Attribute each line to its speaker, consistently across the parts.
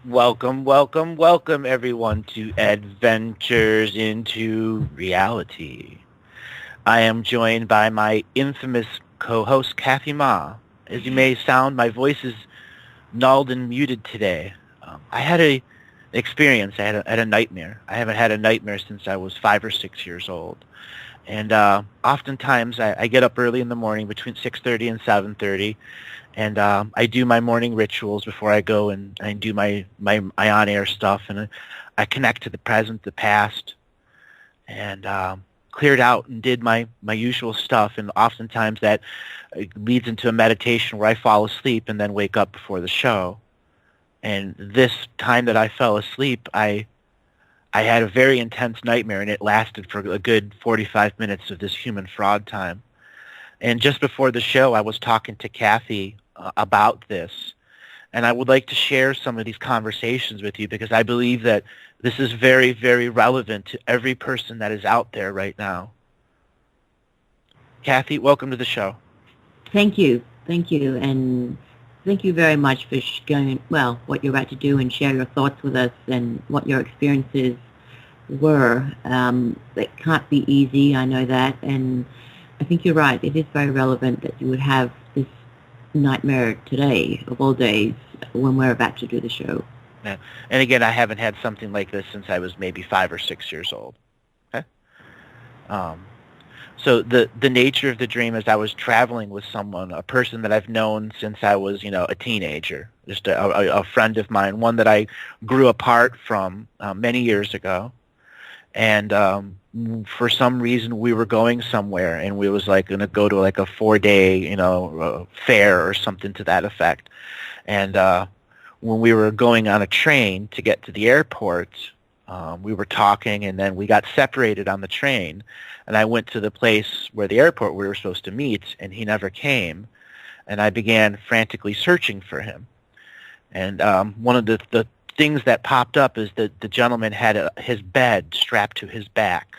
Speaker 1: Welcome, welcome, welcome everyone to Adventures into Reality. I am joined by my infamous co-host, Kathy Ma. As you may sound, my voice is nulled and muted today. I had a experience. I had a nightmare. I haven't had a nightmare since I was 5 or 6 years old. And oftentimes I get up early in the morning between 6:30 and 7:30, and I do my morning rituals before I go and I do my on-air stuff, and I connect to the present, the past, and cleared out and did my usual stuff. And oftentimes that leads into a meditation where I fall asleep and then wake up before the show. And this time that I fell asleep, I had a very intense nightmare, and it lasted for a good 45 minutes of this human fraud time. And just before the show, I was talking to Kathy about this, and I would like to share some of these conversations with you because I believe that this is very, very relevant to every person that is out there right now. Kathy, welcome to the show.
Speaker 2: Thank you, and thank you very much for what you're about to do and share your thoughts with us and what your experiences were. It can't be easy, I know that, and I think you're right. It is very relevant that you would have this nightmare today, of all days, when we're about to do the show.
Speaker 1: Yeah. And again, I haven't had something like this since I was maybe 5 or 6 years old. Okay. So the nature of the dream is I was traveling with someone, a person that I've known since I was, a teenager, just a friend of mine, one that I grew apart from many years ago. And for some reason, we were going somewhere, and we was like going to go to like a 4-day, fair or something to that effect. And when we were going on a train to get to the airport, we were talking, and then we got separated on the train. And I went to the place where the airport we were supposed to meet, and he never came. And I began frantically searching for him. And one of the things that popped up is that the gentleman had his bed strapped to his back.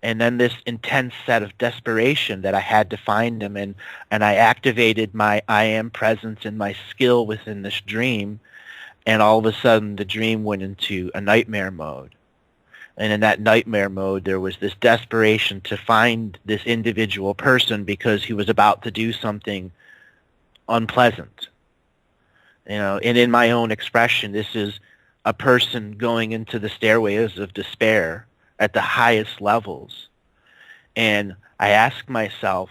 Speaker 1: And then this intense set of desperation that I had to find him, and I activated my I am presence and my skill within this dream, and all of a sudden the dream went into a nightmare mode. And in that nightmare mode, there was this desperation to find this individual person because he was about to do something unpleasant. And in my own expression, this is a person going into the stairways of despair at the highest levels. And I asked myself,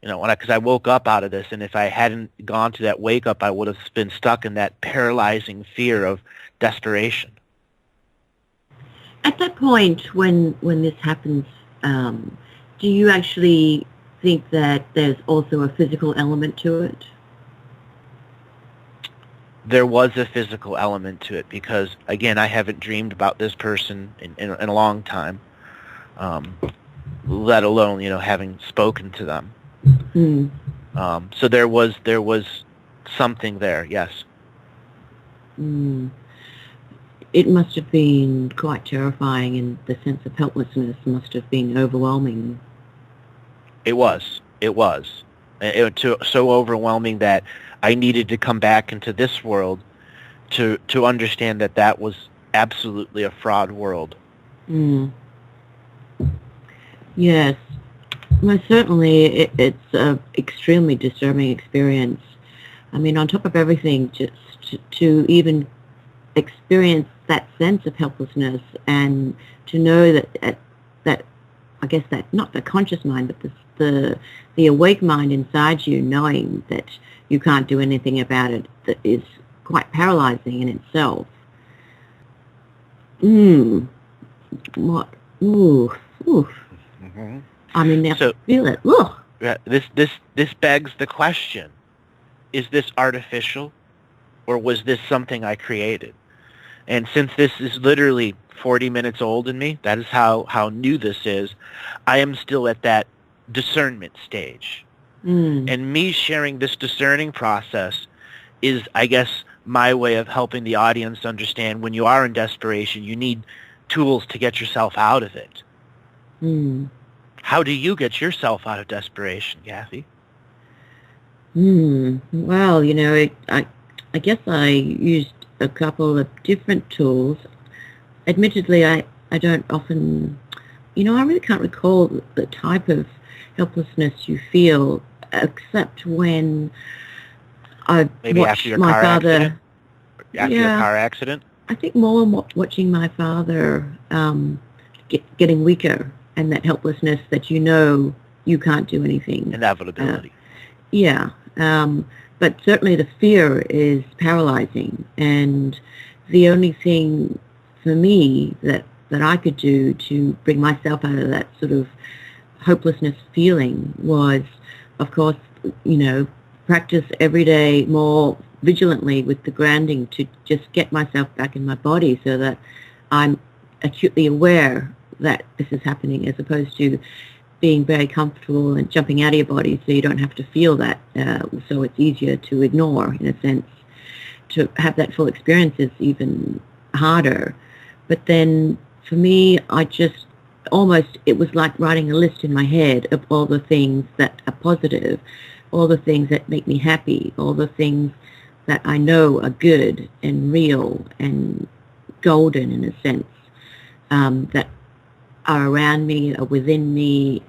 Speaker 1: because I woke up out of this, and if I hadn't gone to that wake up, I would have been stuck in that paralyzing fear of desperation.
Speaker 2: At that point, when this happens, do you actually think that there's also a physical element to it?
Speaker 1: There was a physical element to it because, again, I haven't dreamed about this person in a long time, let alone, having spoken to them.
Speaker 2: Mm.
Speaker 1: So there was something there, yes.
Speaker 2: Mm. It must have been quite terrifying, and the sense of helplessness must have been overwhelming.
Speaker 1: It was. It was so overwhelming that I needed to come back into this world to understand that was absolutely a fraud world.
Speaker 2: Mm. Yes. Most certainly, it's an extremely disturbing experience. I mean, on top of everything, just to even experience that sense of helplessness and to know that I guess that not the conscious mind, but the awake mind inside you knowing that you can't do anything about it, that is quite paralyzing in itself. What? Oof.
Speaker 1: Mm-hmm.
Speaker 2: I mean, now so, feel it. Ugh.
Speaker 1: This begs the question: is this artificial, or was this something I created? And since this is literally 40 minutes old in me, that is how new this is, I am still at that discernment stage. And me sharing this discerning process is, I guess, my way of helping the audience understand when you are in desperation, you need tools to get yourself out of it. How do you get yourself out of desperation, Kathy?
Speaker 2: Well, I guess I used a couple of different tools. Admittedly, I don't often, I really can't recall the type of helplessness you feel, except when I
Speaker 1: Maybe
Speaker 2: watched
Speaker 1: after your
Speaker 2: my
Speaker 1: car
Speaker 2: father.
Speaker 1: accident? After your
Speaker 2: Yeah,
Speaker 1: car accident?
Speaker 2: I think more watching my father getting weaker, and that helplessness that you can't do anything.
Speaker 1: Inevitability.
Speaker 2: Yeah, but certainly the fear is paralyzing, and the only thing for me that I could do to bring myself out of that sort of hopelessness feeling was, of course, practice every day more vigilantly with the grounding to just get myself back in my body so that I'm acutely aware that this is happening, as opposed to being very comfortable and jumping out of your body so you don't have to feel that. So it's easier to ignore, in a sense. To have that full experience is even harder. But then for me, it was like writing a list in my head of all the things that are positive, all the things that make me happy, all the things that I know are good and real and golden, in a sense, that are around me, are within me,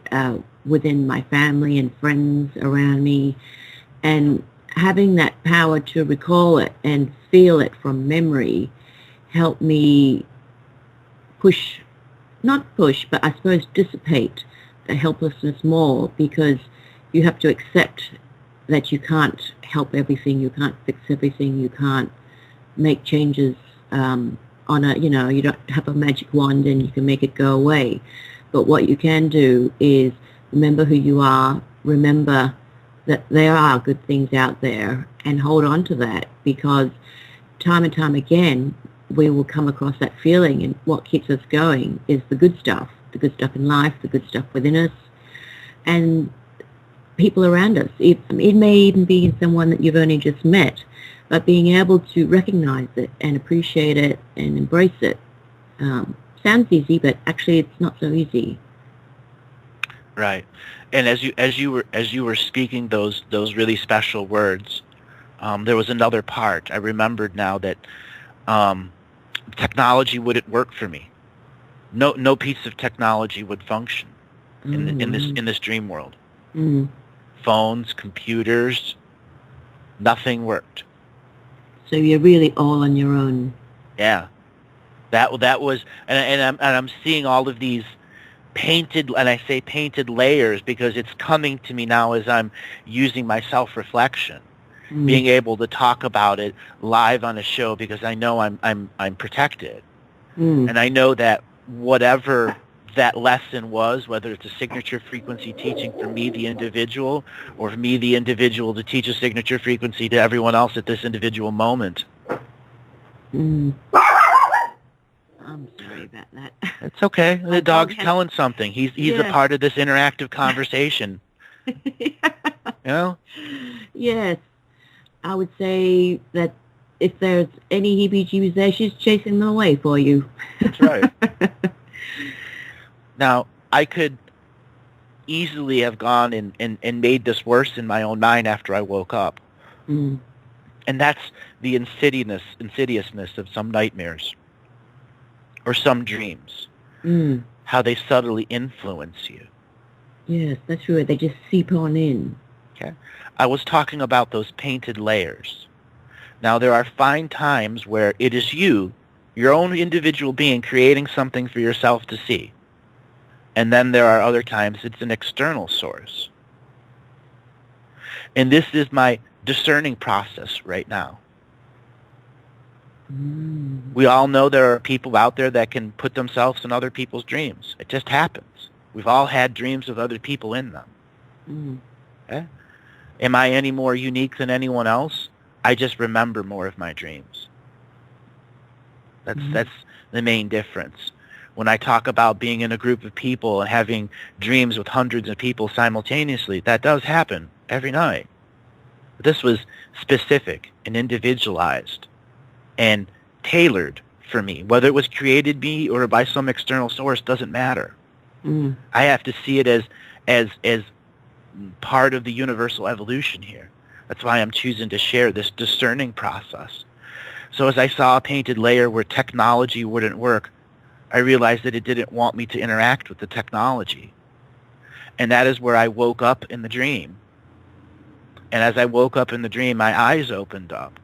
Speaker 2: within my family and friends around me. And having that power to recall it and feel it from memory helped me but I suppose dissipate the helplessness more, because you have to accept that you can't help everything, you can't fix everything, you can't make changes you don't have a magic wand and you can make it go away. But what you can do is remember who you are, remember that there are good things out there, and hold on to that, because time and time again we will come across that feeling, and what keeps us going is the good stuff in life, the good stuff within us, and people around us. It may even be someone that you've only just met, but being able to recognize it and appreciate it and embrace it sounds easy, but actually it's not so easy.
Speaker 1: Right. And as you were speaking those really special words, there was another part. I remembered now that technology wouldn't work for me. No piece of technology would function in this dream world.
Speaker 2: Mm.
Speaker 1: Phones, computers, nothing worked.
Speaker 2: So you're really all on your own.
Speaker 1: Yeah, that was, and I'm seeing all of these painted, and I say painted layers because it's coming to me now as I'm using my self-reflection, being able to talk about it live on a show, because I know I'm protected, and I know that whatever that lesson was, whether it's a signature frequency teaching for me, the individual, or for me, the individual, to teach a signature frequency to everyone else at this individual moment.
Speaker 2: I'm sorry about that.
Speaker 1: It's okay. The dog's telling something. He's a part of this interactive conversation.
Speaker 2: Yes. I would say that if there's any heebie-jeebies there, she's chasing them away for you.
Speaker 1: That's right. Now, I could easily have gone and made this worse in my own mind after I woke up. And that's the insidiousness of some nightmares or some dreams, how they subtly influence you.
Speaker 2: Yes, that's right. They just seep on in.
Speaker 1: Okay. I was talking about those painted layers. Now, there are fine times where it is you, your own individual being, creating something for yourself to see. And then there are other times it's an external source. And this is my discerning process right now. We all know there are people out there that can put themselves in other people's dreams. It just happens. We've all had dreams with other people in them. Okay? Am I any more unique than anyone else? I just remember more of my dreams. That's the main difference. When I talk about being in a group of people and having dreams with hundreds of people simultaneously, that does happen every night. But this was specific and individualized and tailored for me. Whether it was created me or by some external source doesn't matter. I have to see it as part of the universal evolution here. That's why I'm choosing to share this discerning process. So as I saw a painted layer where technology wouldn't work, I realized that it didn't want me to interact with the technology. And that is where I woke up in the dream. And as I woke up in the dream, my eyes opened up.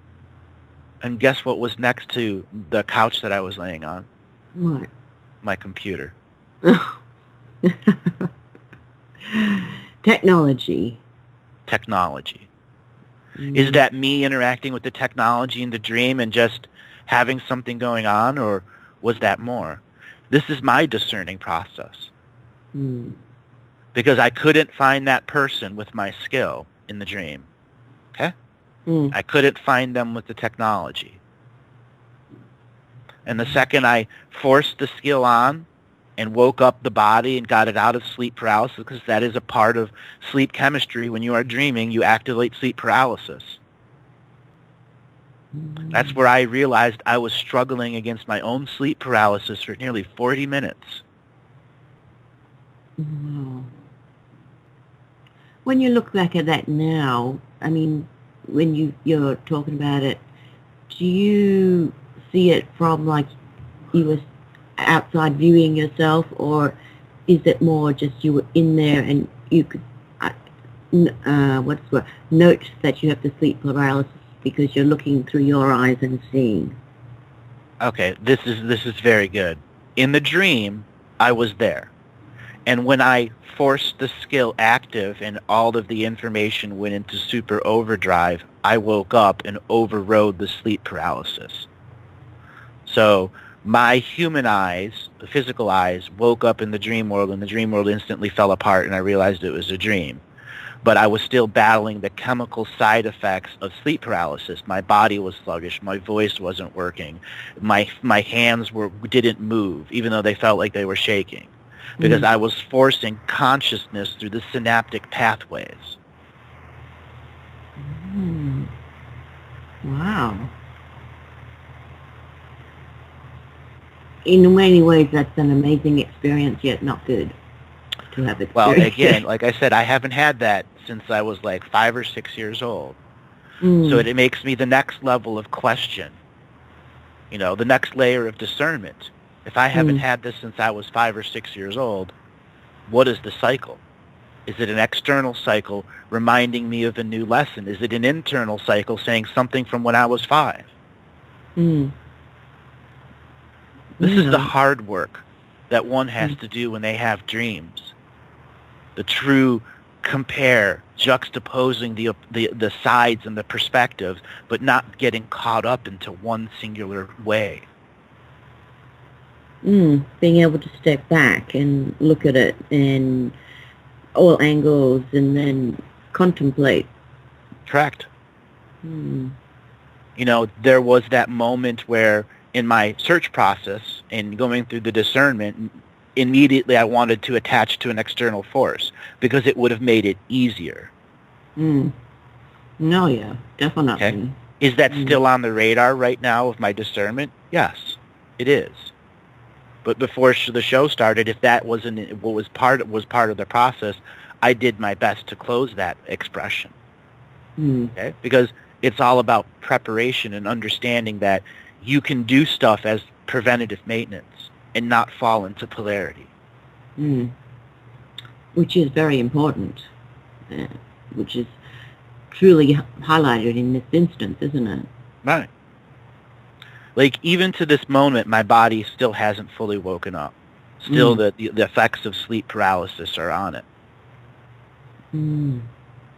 Speaker 1: And guess what was next to the couch that I was laying on?
Speaker 2: What?
Speaker 1: My computer.
Speaker 2: Technology.
Speaker 1: Technology. Is that me interacting with the technology in the dream and just having something going on, or was that more? This is my discerning process. Because I couldn't find that person with my skill in the dream. Okay? I couldn't find them with the technology. And the second I forced the skill on and woke up the body and got it out of sleep paralysis, because that is a part of sleep chemistry. When you are dreaming, you activate sleep paralysis. That's where I realized I was struggling against my own sleep paralysis for nearly 40 minutes.
Speaker 2: Wow. When you look back at that now, I mean, when you're talking about it, do you see it from like you were outside viewing yourself, or is it more just you were in there and you could note that you have the sleep paralysis because you're looking through your eyes and seeing?
Speaker 1: Okay, this is very good. In the dream, I was there. And when I forced the skill active and all of the information went into super overdrive, I woke up and overrode the sleep paralysis. So my human eyes, the physical eyes, woke up in the dream world, and the dream world instantly fell apart, and I realized it was a dream. But I was still battling the chemical side effects of sleep paralysis. My body was sluggish. My voice wasn't working. My hands didn't move, even though they felt like they were shaking, because I was forcing consciousness through the synaptic pathways.
Speaker 2: Wow. In many ways, that's an amazing experience, yet not good to have experienced.
Speaker 1: Well, again, like I said, I haven't had that since I was like 5 or 6 years old. So it makes me the next level of question, the next layer of discernment. If I haven't had this since I was 5 or 6 years old, what is the cycle? Is it an external cycle reminding me of a new lesson? Is it an internal cycle saying something from when I was 5? This is the hard work that one has to do when they have dreams. The true compare, juxtaposing the sides and the perspectives, but not getting caught up into one singular way.
Speaker 2: Being able to step back and look at it in all angles and then contemplate.
Speaker 1: Correct. There was that moment where in my search process and going through the discernment, immediately I wanted to attach to an external force because it would have made it easier.
Speaker 2: No, yeah, definitely.
Speaker 1: Okay. Is that still on the radar right now of my discernment? Yes, it is. But before the show started, if that wasn't what was part of the process, I did my best to close that expression. Okay? Because it's all about preparation and understanding that you can do stuff as preventative maintenance and not fall into polarity.
Speaker 2: Which is very important, which is truly highlighted in this instance, isn't it?
Speaker 1: Right. Like, even to this moment, my body still hasn't fully woken up. Still, the effects of sleep paralysis are on it.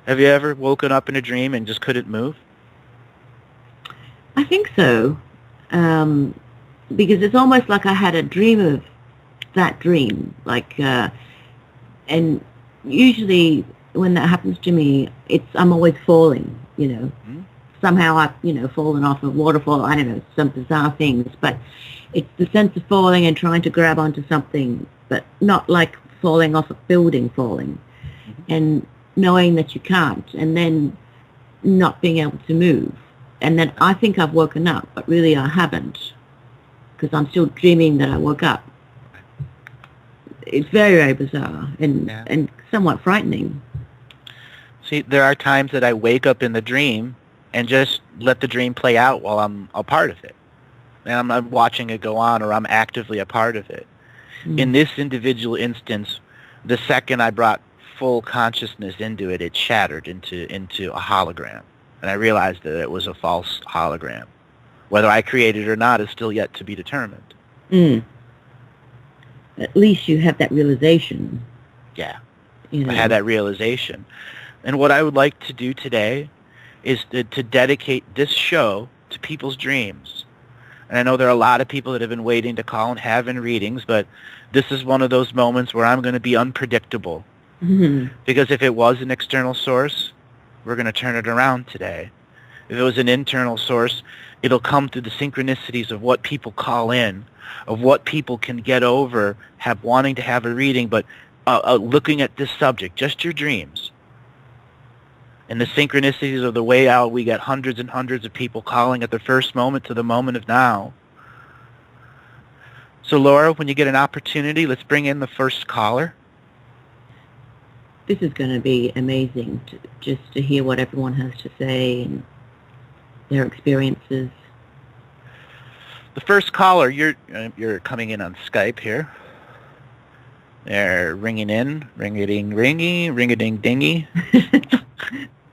Speaker 1: Have you ever woken up in a dream and just couldn't move?
Speaker 2: I think so. Because it's almost like I had a dream of that dream. Like, and usually when that happens to me, I'm always falling, Somehow I've, fallen off a waterfall, I don't know, some bizarre things. But it's the sense of falling and trying to grab onto something, but not like falling off a building falling. And knowing that you can't, and then not being able to move. And then I think I've woken up, but really I haven't, because I'm still dreaming that I woke up. It's very, very bizarre and somewhat frightening.
Speaker 1: See, there are times that I wake up in the dream and just let the dream play out while I'm a part of it. And I'm watching it go on, or I'm actively a part of it. In this individual instance, the second I brought full consciousness into it, it shattered into a hologram. And I realized that it was a false hologram. Whether I created it or not is still yet to be determined.
Speaker 2: At least you have that realization.
Speaker 1: Yeah,
Speaker 2: You know.
Speaker 1: I had that realization. And what I would like to do today is to dedicate this show to people's dreams. And I know there are a lot of people that have been waiting to call and have in readings, but this is one of those moments where I'm going to be unpredictable. Because if it was an external source, we're going to turn it around today. If it was an internal source, it'll come through the synchronicities of what people call in, of what people can get over, wanting to have a reading, but looking at this subject, just your dreams. And the synchronicities of the way out, we get hundreds and hundreds of people calling at the first moment to the moment of now. So Laura, when you get an opportunity, let's bring in the first caller.
Speaker 2: This is going to be amazing, just to hear what everyone has to say and their experiences.
Speaker 1: The first caller, you're coming in on Skype here. They're ringing in, ring-a-ding-ringy, ring-a-ding-dingy.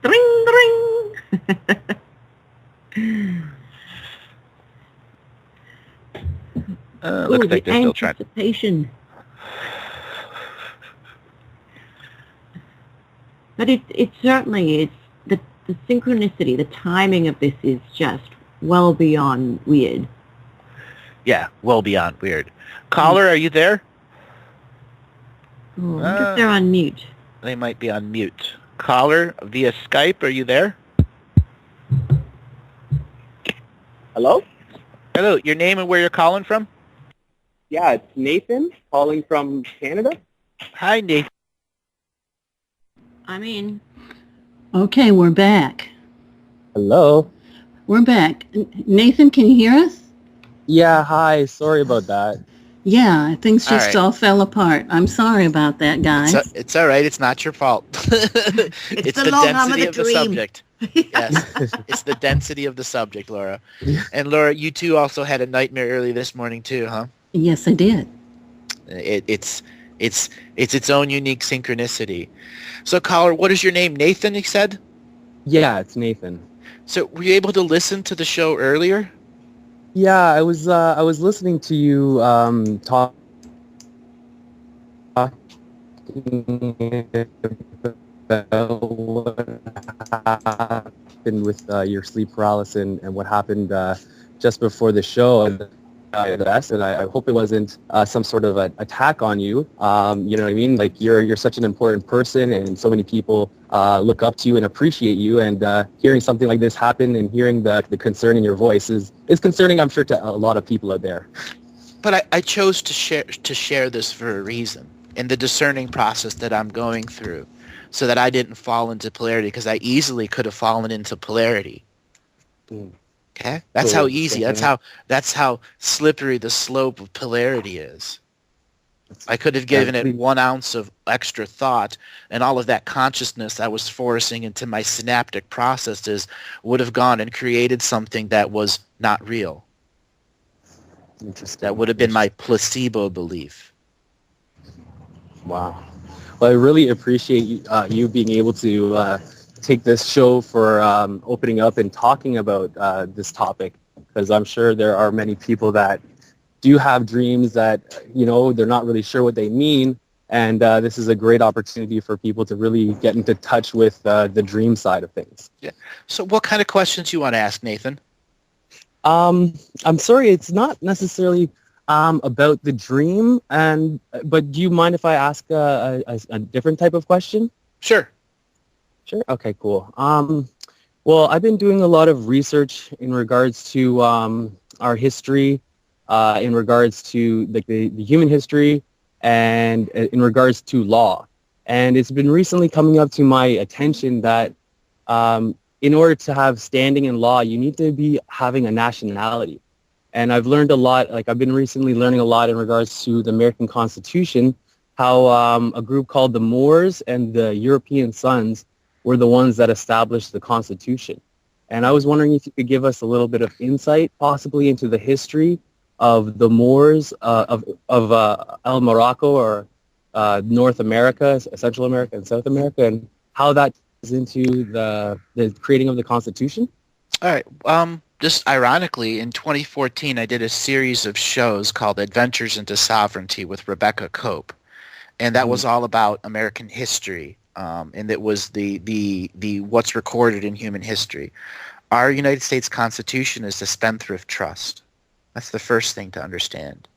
Speaker 2: Ring, ring.
Speaker 1: Looks like they're still trying.
Speaker 2: Anticipation. But it certainly is the synchronicity, the timing of this is just well beyond weird.
Speaker 1: Yeah, well beyond weird. Caller, are you there?
Speaker 2: Oh, I guess they're on mute.
Speaker 1: They might be on mute. Caller via Skype, are you there?
Speaker 3: Hello?
Speaker 1: Hello, your name and where you're calling from?
Speaker 3: Yeah, it's Nathan calling from Canada.
Speaker 1: Hi, Nathan.
Speaker 2: I'm in.
Speaker 4: Okay, we're back.
Speaker 3: Hello?
Speaker 4: We're back. Nathan, can you hear us?
Speaker 3: Yeah, hi. Sorry about that.
Speaker 4: Yeah, things
Speaker 1: All
Speaker 4: just
Speaker 1: right.
Speaker 4: all fell apart. I'm sorry about that, guys.
Speaker 1: It's all right. It's not your fault. It's
Speaker 2: the
Speaker 1: the
Speaker 2: long arm of
Speaker 1: density
Speaker 2: the
Speaker 1: of the
Speaker 2: dream.
Speaker 1: subject. Yes, it's the density of the subject, Laura. And Laura, you too also had a nightmare early this morning too, huh?
Speaker 4: Yes, I did.
Speaker 1: It's its own unique synchronicity. So, caller, what is your name? Nathan, you said?
Speaker 3: Yeah, it's Nathan.
Speaker 1: So, were you able to listen to the show earlier?
Speaker 3: Yeah, I was listening to you talking about what happened with your sleep paralysis and what happened just before the show. And I hope it wasn't some sort of an attack on you. You know what I mean? Like you're such an important person, and so many people look up to you and appreciate you. And hearing something like this happen and hearing the concern in your voice is concerning, I'm sure, to a lot of people out there.
Speaker 1: But I chose to share this for a reason, in the discerning process that I'm going through, so that I didn't fall into polarity, because I easily could have fallen into polarity. Okay, that's how easy. That's how slippery the slope of polarity is. I could have given it 1 ounce of extra thought, and all of that consciousness I was forcing into my synaptic processes would have gone and created something that was not real.
Speaker 3: Interesting.
Speaker 1: That would have been my placebo belief.
Speaker 3: Wow. Well, I really appreciate you being able to take this show for opening up and talking about this topic, because I'm sure there are many people that do have dreams that, you know, they're not really sure what they mean, and this is a great opportunity for people to really get into touch with the dream side of things.
Speaker 1: Yeah. So what kind of questions you want to ask, Nathan?
Speaker 3: I'm sorry, it's not necessarily about the dream, but do you mind if I ask a different type of question?
Speaker 1: Sure.
Speaker 3: Sure. Okay, cool. Well, I've been doing a lot of research in regards to our history, in regards to the human history, and in regards to law. And it's been recently coming up to my attention that in order to have standing in law, you need to be having a nationality. And I've learned a lot, like I've been recently learning a lot in regards to the American Constitution, how a group called the Moors and the European Sons were the ones that established the Constitution. And I was wondering if you could give us a little bit of insight, possibly into the history of the Moors of El Morocco, or North America, Central America, and South America, and how that is into the creating of the Constitution.
Speaker 1: All right. Just ironically, in 2014, I did a series of shows called Adventures into Sovereignty with Rebecca Cope, and that was all about American history, and it was the what's recorded in human history. Our United States Constitution is the Spendthrift Trust. That's the first thing to understand.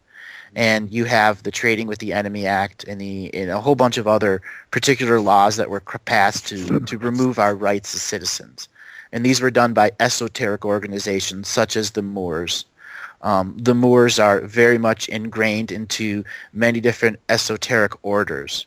Speaker 1: And you have the Trading with the Enemy Act and a whole bunch of other particular laws that were passed to remove our rights as citizens. And these were done by esoteric organizations such as the Moors. The Moors are very much ingrained into many different esoteric orders.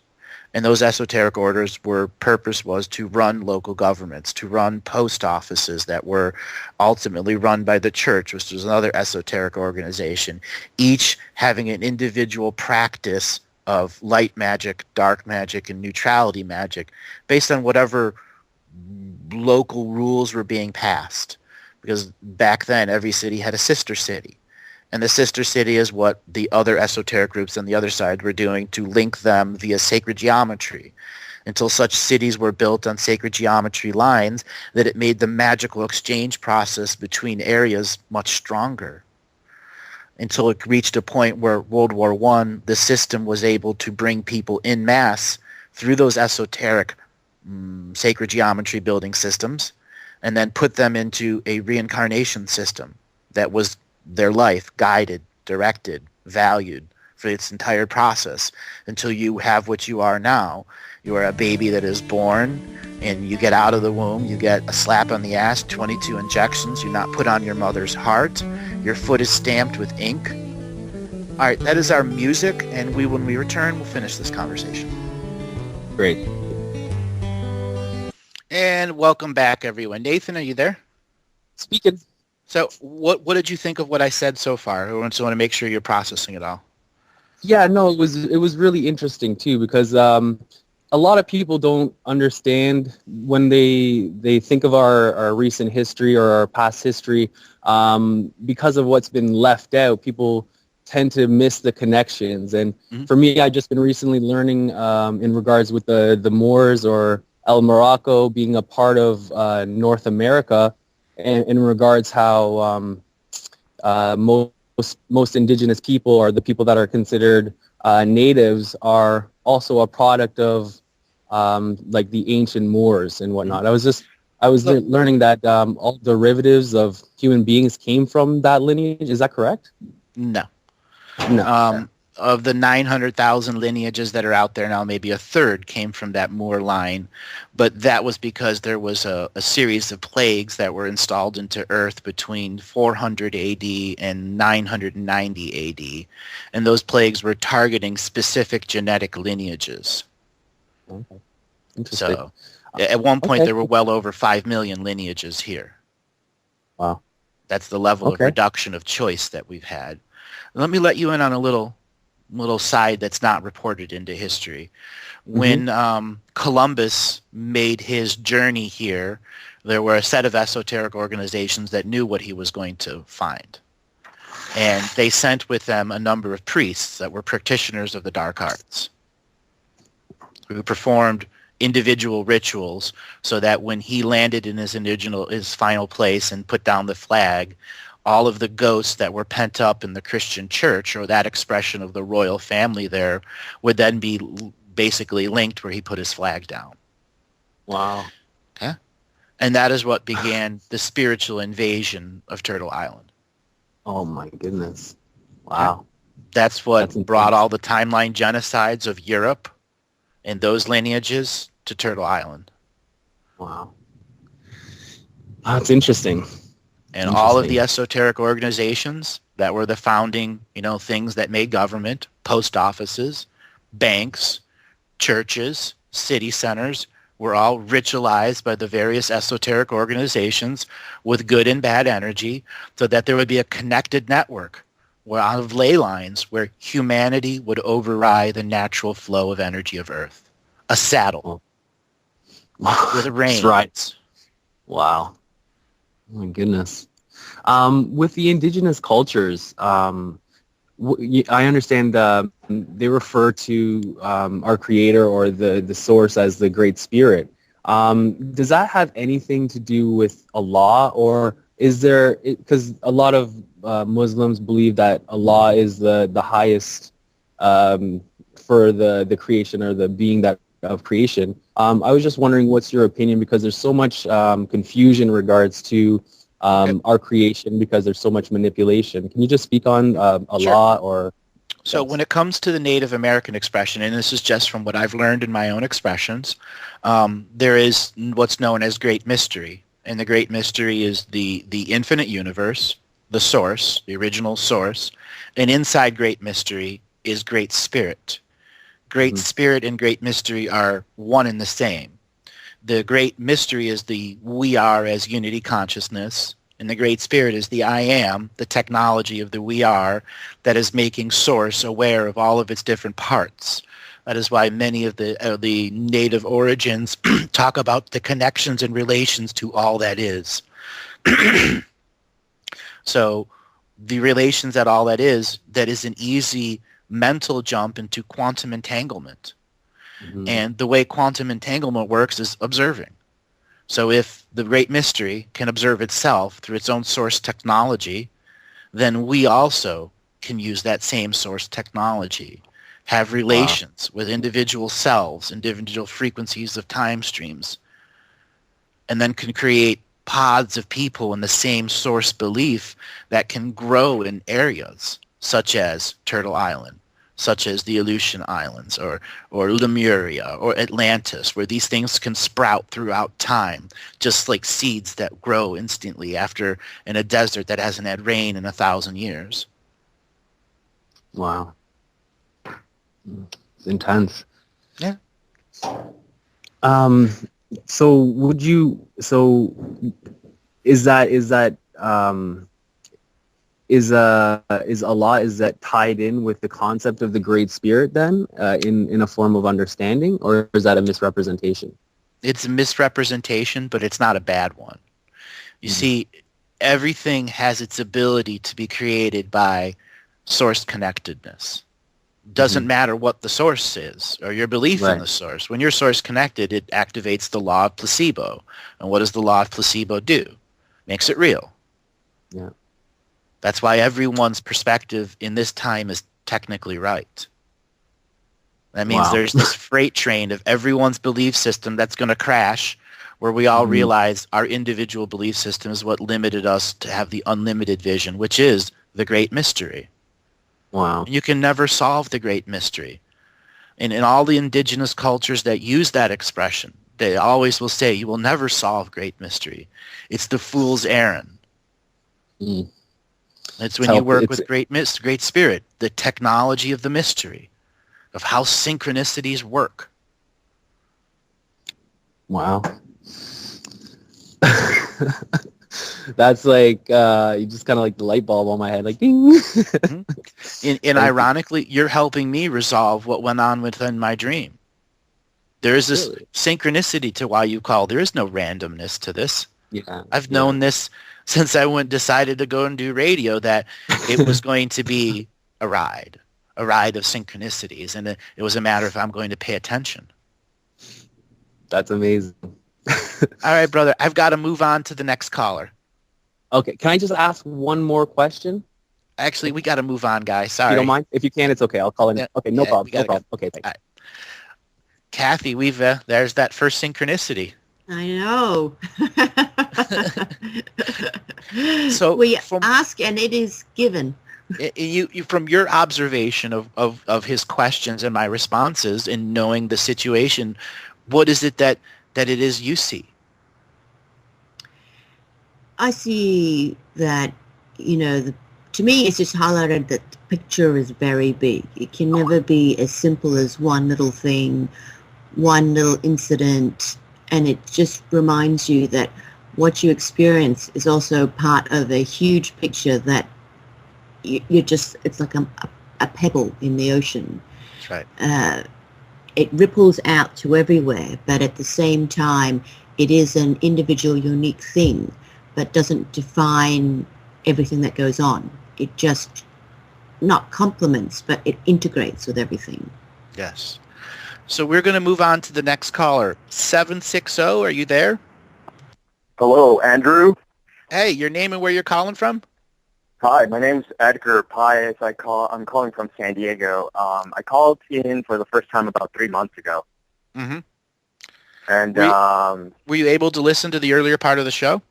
Speaker 1: And those esoteric orders purpose was to run local governments, to run post offices that were ultimately run by the church, which was another esoteric organization, each having an individual practice of light magic, dark magic, and neutrality magic based on whatever local rules were being passed. Because back then, every city had a sister city. And the sister city is what the other esoteric groups on the other side were doing to link them via sacred geometry, until such cities were built on sacred geometry lines that it made the magical exchange process between areas much stronger. Until it reached a point where World War I, the system was able to bring people en masse through those esoteric sacred geometry building systems and then put them into a reincarnation system that was their life guided, directed, valued for its entire process until you have what you are now. You are a baby that is born, and you get out of the womb, you get a slap on the ass, 22 injections, you're not put on your mother's heart, your foot is stamped with ink. All right, that is our music, and when we return, we'll finish this conversation.
Speaker 3: Great.
Speaker 1: And welcome back, everyone. Nathan, are you there?
Speaker 3: Speaking.
Speaker 1: So what did you think of what I said so far? I just want to make sure you're processing it all.
Speaker 3: Yeah, no, it was really interesting too, because a lot of people don't understand when they think of our recent history or our past history, because of what's been left out. People tend to miss the connections, and for me, I've just been recently learning in regards with the Moors or El Morocco being a part of North America. And in regards how most indigenous people, or the people that are considered natives, are also a product of like the ancient Moors and whatnot. I was learning that all derivatives of human beings came from that lineage. Is that correct?
Speaker 1: No.
Speaker 3: No.
Speaker 1: Of the 900,000 lineages that are out there now, maybe a third came from that Moor line, but that was because there was a series of plagues that were installed into Earth between 400 AD and 990 AD, and those plagues were targeting specific genetic lineages.
Speaker 3: Okay. Interesting.
Speaker 1: So at one point there were well over 5 million lineages here.
Speaker 3: Wow.
Speaker 1: That's the level of reduction of choice that we've had. Let me let you in on a little side that's not reported into history. When Columbus made his journey here, there were a set of esoteric organizations that knew what he was going to find. And they sent with them a number of priests that were practitioners of the dark arts, who performed individual rituals so that when he landed in his final place and put down the flag, all of the ghosts that were pent up in the Christian church, or that expression of the royal family there, would then be basically linked where he put his flag down.
Speaker 3: Wow.
Speaker 1: Okay? And that is what began the spiritual invasion of Turtle Island.
Speaker 3: Oh my goodness. Wow.
Speaker 1: Okay? That's what brought all the timeline genocides of Europe and those lineages to Turtle Island.
Speaker 3: Wow. That's interesting.
Speaker 1: And all of the esoteric organizations that were the founding, things that made government, post offices, banks, churches, city centers, were all ritualized by the various esoteric organizations with good and bad energy, so that there would be a connected network out of ley lines where humanity would override the natural flow of energy of Earth. A saddle with a reins.
Speaker 3: Right. Wow. Oh my goodness. With the indigenous cultures, I understand they refer to our creator or the source as the Great Spirit. Does that have anything to do with Allah, or is there, because a lot of Muslims believe that Allah is the highest for the creation or the being that of creation. I was just wondering what's your opinion, because there's so much confusion in regards to our creation, because there's so much manipulation. Can you just speak on Allah?
Speaker 1: Sure.
Speaker 3: Or
Speaker 1: So when it comes to the Native American expression, and this is just from what I've learned in my own expressions, there is what's known as Great Mystery. And the Great Mystery is the infinite universe, the source, the original source. And inside Great Mystery is Great Spirit. Great Spirit and Great Mystery are one and the same. The Great Mystery is the we are as unity consciousness, and the Great Spirit is the I am, the technology of the we are that is making Source aware of all of its different parts. That is why many of the native origins talk about the connections and relations to all that is. So the relations that all that is an easy mental jump into quantum entanglement. And the way quantum entanglement works is observing. So if the Great Mystery can observe itself through its own source technology, then we also can use that same source technology, have relations with individual selves, individual frequencies of time streams, and then can create pods of people in the same source belief that can grow in areas such as Turtle Island, such as the Aleutian Islands, or Lemuria, or Atlantis, where these things can sprout throughout time, just like seeds that grow instantly after in a desert that hasn't had rain in 1,000 years.
Speaker 3: Wow. It's intense.
Speaker 1: Yeah.
Speaker 3: So would you, is Allah, is that tied in with the concept of the Great Spirit then, in a form of understanding, or is that a misrepresentation?
Speaker 1: It's a misrepresentation, but it's not a bad one. You see, everything has its ability to be created by source connectedness. Doesn't matter what the source is or your belief in the source. When you're source connected, it activates the law of placebo. And what does the law of placebo do? Makes it real.
Speaker 3: Yeah.
Speaker 1: That's why everyone's perspective in this time is technically right. That means there's this freight train of everyone's belief system that's going to crash, where we all realize our individual belief system is what limited us to have the unlimited vision, which is the Great Mystery.
Speaker 3: Wow.
Speaker 1: And you can never solve the Great Mystery. And in all the indigenous cultures that use that expression, they always will say, you will never solve Great Mystery. It's the fool's errand. It's when you work with Great Spirit, the technology of the mystery, of how synchronicities work. Wow.
Speaker 3: That's like, you just kind of like the light bulb on my head, like ding.
Speaker 1: And ironically, you're helping me resolve what went on within my dream. There is this synchronicity to why you call. There is no randomness to this.
Speaker 3: Yeah.
Speaker 1: I've known this since I decided to go and do radio, that it was going to be a ride of synchronicities, and it was a matter of I'm going to pay attention.
Speaker 3: That's amazing.
Speaker 1: All right, brother, I've got to move on to the next caller.
Speaker 3: Okay, can I just ask one more question?
Speaker 1: Actually, we got to move on, guys. Sorry.
Speaker 3: You don't mind? If you can, it's okay. I'll call in.
Speaker 1: Yeah,
Speaker 3: okay, no problem. No problem.
Speaker 1: Go.
Speaker 3: Okay, thanks.
Speaker 1: Right. Kathy, there's that first synchronicity.
Speaker 2: I know.
Speaker 1: So
Speaker 2: we ask and it is given.
Speaker 1: You from your observation of his questions and my responses, and knowing the situation, what is it that it is you see?
Speaker 2: I see that, to me it's just highlighted that the picture is very big. It can never be as simple as one little thing, one little incident, and it just reminds you that what you experience is also part of a huge picture that it's like a pebble in the ocean.
Speaker 1: That's right.
Speaker 2: It ripples out to everywhere, but at the same time, it is an individual, unique thing. but doesn't define everything that goes on. It just not complements, but it integrates with everything.
Speaker 1: Yes. So we're going to move on to the next caller. 760, are you there?
Speaker 5: Hello, Andrew.
Speaker 1: Hey, your name and where you're calling from?
Speaker 5: Hi, my name's Edgar Pius. I'm calling from San Diego. I called in for the first time about 3 months ago.
Speaker 1: Mm-hmm.
Speaker 5: And
Speaker 1: Were you able to listen to the earlier part of the show?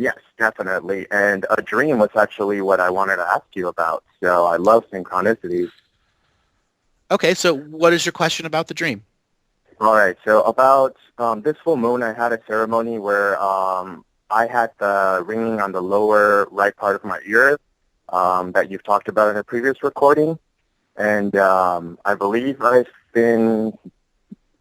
Speaker 5: yes, definitely. And a dream was actually what I wanted to ask you about. So I love synchronicities.
Speaker 1: Okay, so what is your question about the dream?
Speaker 5: All right. So about this full moon, I had a ceremony where I had the ringing on the lower right part of my ear that you've talked about in a previous recording. And I believe I've been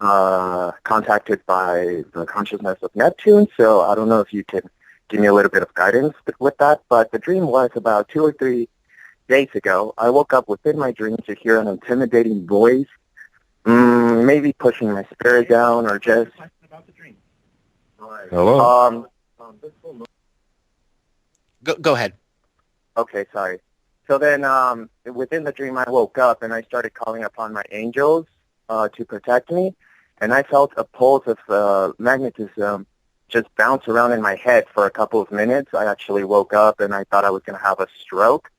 Speaker 5: contacted by the consciousness of Neptune. So I don't know if you can give me a little bit of guidance with that. But the dream was about 2 or 3 days ago. I woke up within my dream to hear an intimidating voice, maybe pushing my spirit down or just...
Speaker 6: Hello?
Speaker 1: Go ahead.
Speaker 5: Okay, sorry. So then within the dream, I woke up and I started calling upon my angels to protect me. And I felt a pulse of magnetism just bounce around in my head for a couple of minutes. I actually woke up and I thought I was going to have a stroke,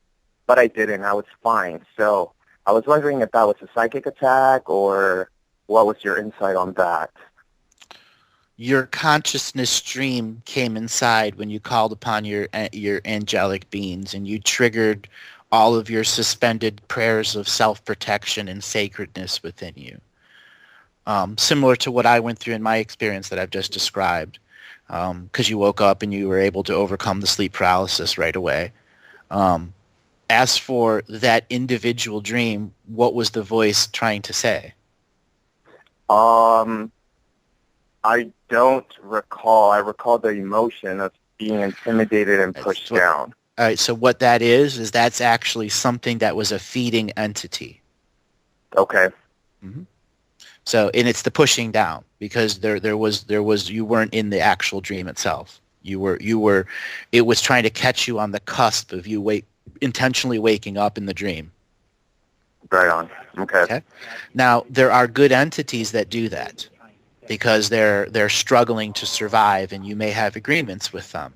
Speaker 5: but I didn't. I was fine. So I was wondering if that was a psychic attack or what was your insight on that?
Speaker 1: Your consciousness stream came inside when you called upon your angelic beings, and you triggered all of your suspended prayers of self-protection and sacredness within you. Similar to what I went through in my experience that I've just described, because you woke up and you were able to overcome the sleep paralysis right away. As for that individual dream, what was the voice trying to say?
Speaker 5: I don't recall. I recall the emotion of being intimidated and pushed down.
Speaker 1: All right, so what that is that's actually something that was a feeding entity.
Speaker 5: Okay.
Speaker 1: Mm-hmm. So, and it's the pushing down, because there was you weren't in the actual dream itself. It was trying to catch you on the cusp of you intentionally waking up in the dream.
Speaker 5: Right on. Okay.
Speaker 1: Now, there are good entities that do that because they're struggling to survive, and you may have agreements with them.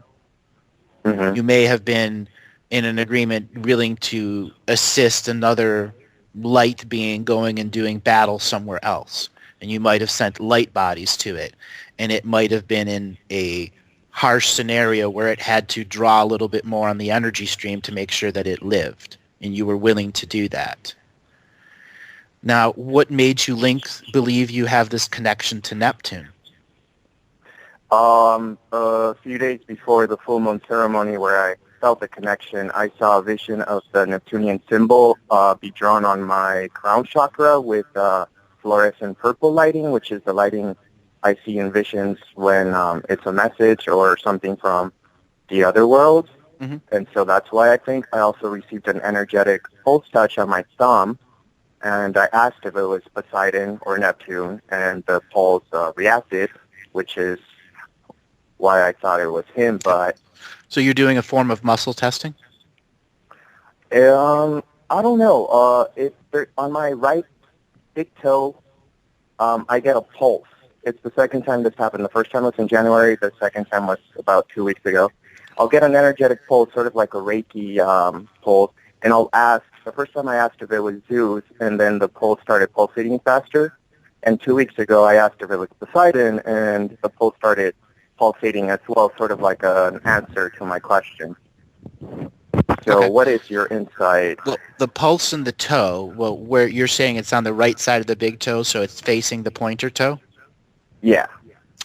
Speaker 5: Mm-hmm.
Speaker 1: You may have been in an agreement willing to assist another light being going and doing battle somewhere else, and you might have sent light bodies to it, and it might have been in a harsh scenario where it had to draw a little bit more on the energy stream to make sure that it lived, and you were willing to do that. Now, what made you believe you have this connection to Neptune?
Speaker 5: A few days before the full moon ceremony where I felt the connection, I saw a vision of the Neptunian symbol be drawn on my crown chakra with fluorescent purple lighting, which is the lighting I see in visions when it's a message or something from the other world.
Speaker 1: Mm-hmm.
Speaker 5: And so that's why I think I also received an energetic pulse touch on my thumb. And I asked if it was Poseidon or Neptune, and the pulse reacted, which is why I thought it was him. But
Speaker 1: so you're doing a form of muscle testing?
Speaker 5: I don't know. On my right big toe, I get a pulse. It's the second time this happened. The first time was in January. The second time was about 2 weeks ago. I'll get an energetic pulse, sort of like a Reiki pulse, and I'll ask. The first time I asked if it was Zeus, and then the pulse started pulsating faster. And 2 weeks ago, I asked if it was Poseidon, and the pulse started pulsating as well, sort of like an answer to my question. So
Speaker 1: Okay.
Speaker 5: What is your insight?
Speaker 1: Well, the pulse in the toe, where you're saying it's on the right side of the big toe, so it's facing the pointer toe?
Speaker 5: Yeah.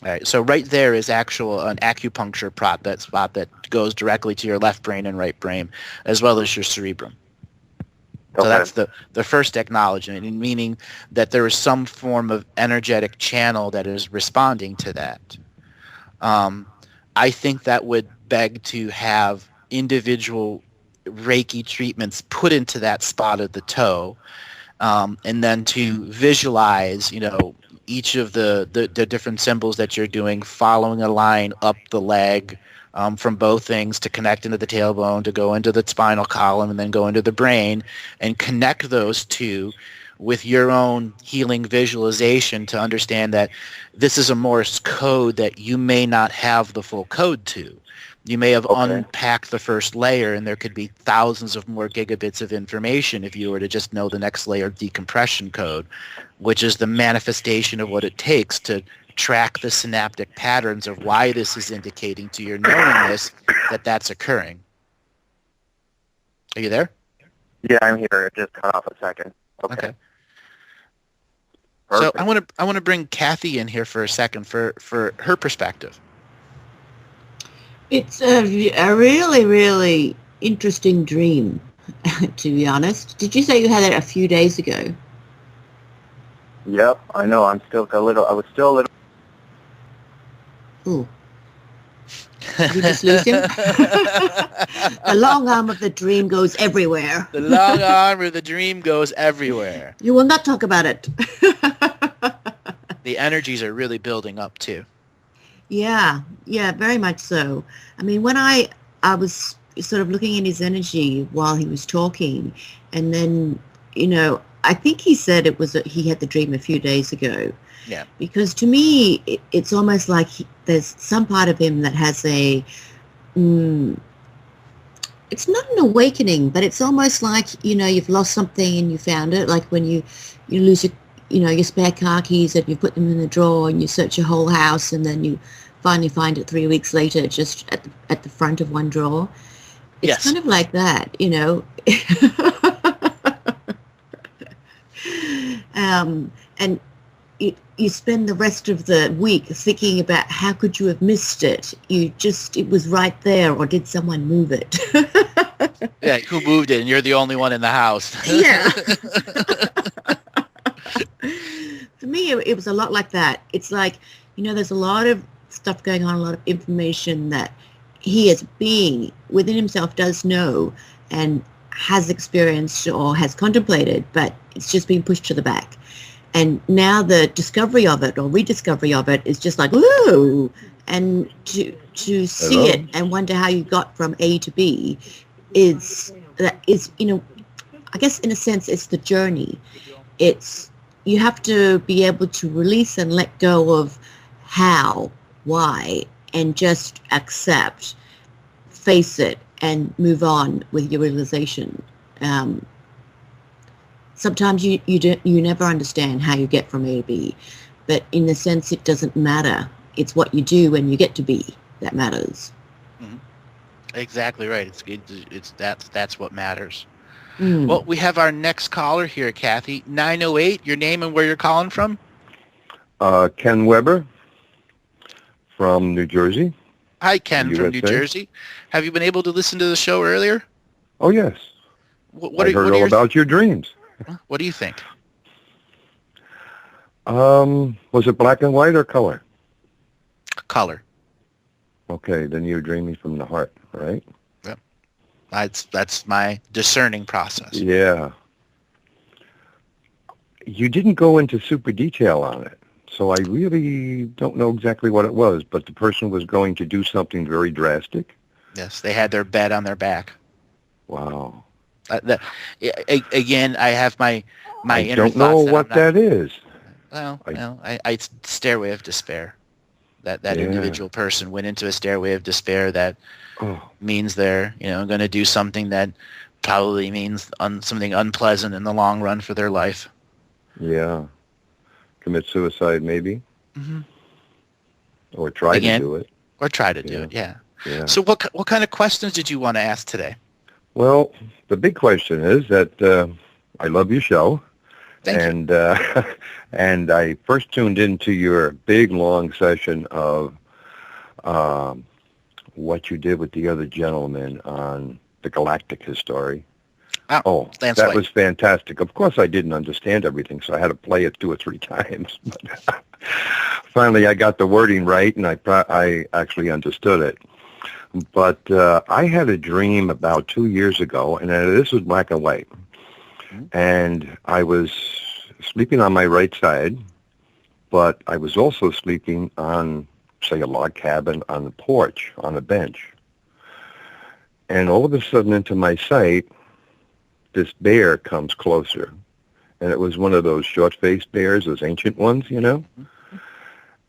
Speaker 1: All right, so right there is an acupuncture spot that goes directly to your left brain and right brain, as well as your cerebrum. So
Speaker 5: Okay.
Speaker 1: that's the first acknowledgement, meaning that there is some form of energetic channel that is responding to that. I think that would beg to have individual Reiki treatments put into that spot of the toe, and then to visualize, each of the different symbols that you're doing, following a line up the leg, from both things to connect into the tailbone, to go into the spinal column, and then go into the brain, and connect those two with your own healing visualization to understand that this is a Morse code that you may not have the full code to. You may have unpacked the first layer, and there could be thousands of more gigabits of information if you were to just know the next layer of decompression code, which is the manifestation of what it takes to track the synaptic patterns of why this is indicating to your knowingness that that's occurring. Are you there?
Speaker 5: Yeah, I'm here. It just cut off a second. Okay.
Speaker 1: So I want to bring Kathy in here for a second for her perspective.
Speaker 2: It's a really, really interesting dream, to be honest. Did you say you had it a few days ago?
Speaker 5: Yep, I know. I was still a little.
Speaker 2: Ooh. Did we just lose him? The long arm of the dream goes everywhere.
Speaker 1: The long arm of the dream goes everywhere.
Speaker 2: You will not talk about it.
Speaker 1: The energies are really building up too.
Speaker 2: Yeah, very much so. I mean, when I was sort of looking at his energy while he was talking, and then, I think he said he had the dream a few days ago.
Speaker 1: Yeah.
Speaker 2: Because to me, it's almost like there's some part of him that has it's not an awakening, but it's almost like, you've lost something and you found it, like when you lose your spare car keys and you put them in the drawer and you search your whole house and then you finally find it 3 weeks later just at the front of one drawer. It's kind of like that, and you spend the rest of the week thinking about how could you have missed it? It was right there, or did someone move it?
Speaker 1: Yeah, who moved it? And you're the only one in the house.
Speaker 2: Yeah. For me, it was a lot like that. It's like, there's a lot of stuff going on, a lot of information that he as being within himself does know and has experienced or has contemplated, but it's just being pushed to the back. And now the discovery of it or rediscovery of it is just like, ooh, and to see it and wonder how you got from A to B is I guess in a sense it's the journey. You have to be able to release and let go of how, why, and just accept, face it, and move on with your realization. Sometimes you never understand how you get from A to B, but in a sense it doesn't matter. It's what you do when you get to B that matters.
Speaker 1: Mm-hmm. Exactly right. That's what matters. Well, we have our next caller here, Kathy. 908, your name and where you're calling from?
Speaker 6: Ken Weber from New Jersey.
Speaker 1: Hi, Ken from New Jersey. Have you been able to listen to the show earlier?
Speaker 6: Oh, yes. I heard all about your dreams.
Speaker 1: What do you think?
Speaker 6: Was it black and white or color?
Speaker 1: Color.
Speaker 6: Okay, then you're dreaming from the heart, right?
Speaker 1: Yep. That's my discerning process.
Speaker 6: Yeah. You didn't go into super detail on it, so I really don't know exactly what it was, but the person was going to do something very drastic?
Speaker 1: Yes, they had their bed on their back.
Speaker 6: Wow.
Speaker 1: Again, I have my
Speaker 6: I
Speaker 1: inner
Speaker 6: don't know what that is.
Speaker 1: Well, I stairway of despair. That individual person went into a stairway of despair that means they're going to do something that probably means something unpleasant in the long run for their life.
Speaker 6: Yeah. Commit suicide, maybe.
Speaker 1: Mm-hmm.
Speaker 6: Or try to do it.
Speaker 1: Or try to do it, yeah. So what kind of questions did you want to ask today?
Speaker 6: Well, the big question is that I love your show.
Speaker 1: Thank you.
Speaker 6: And I first tuned into your big, long session of what you did with the other gentleman on the Galactic history. That was fantastic. Of course, I didn't understand everything, so I had to play it 2 or 3 times. But finally, I got the wording right, and I actually understood it. But I had a dream about 2 years ago, and this was black and white. Mm-hmm. And I was sleeping on my right side, but I was also sleeping on say, a log cabin on the porch, on a bench. And all of a sudden into my sight, this bear comes closer. And it was one of those short-faced bears, those ancient ones, you know?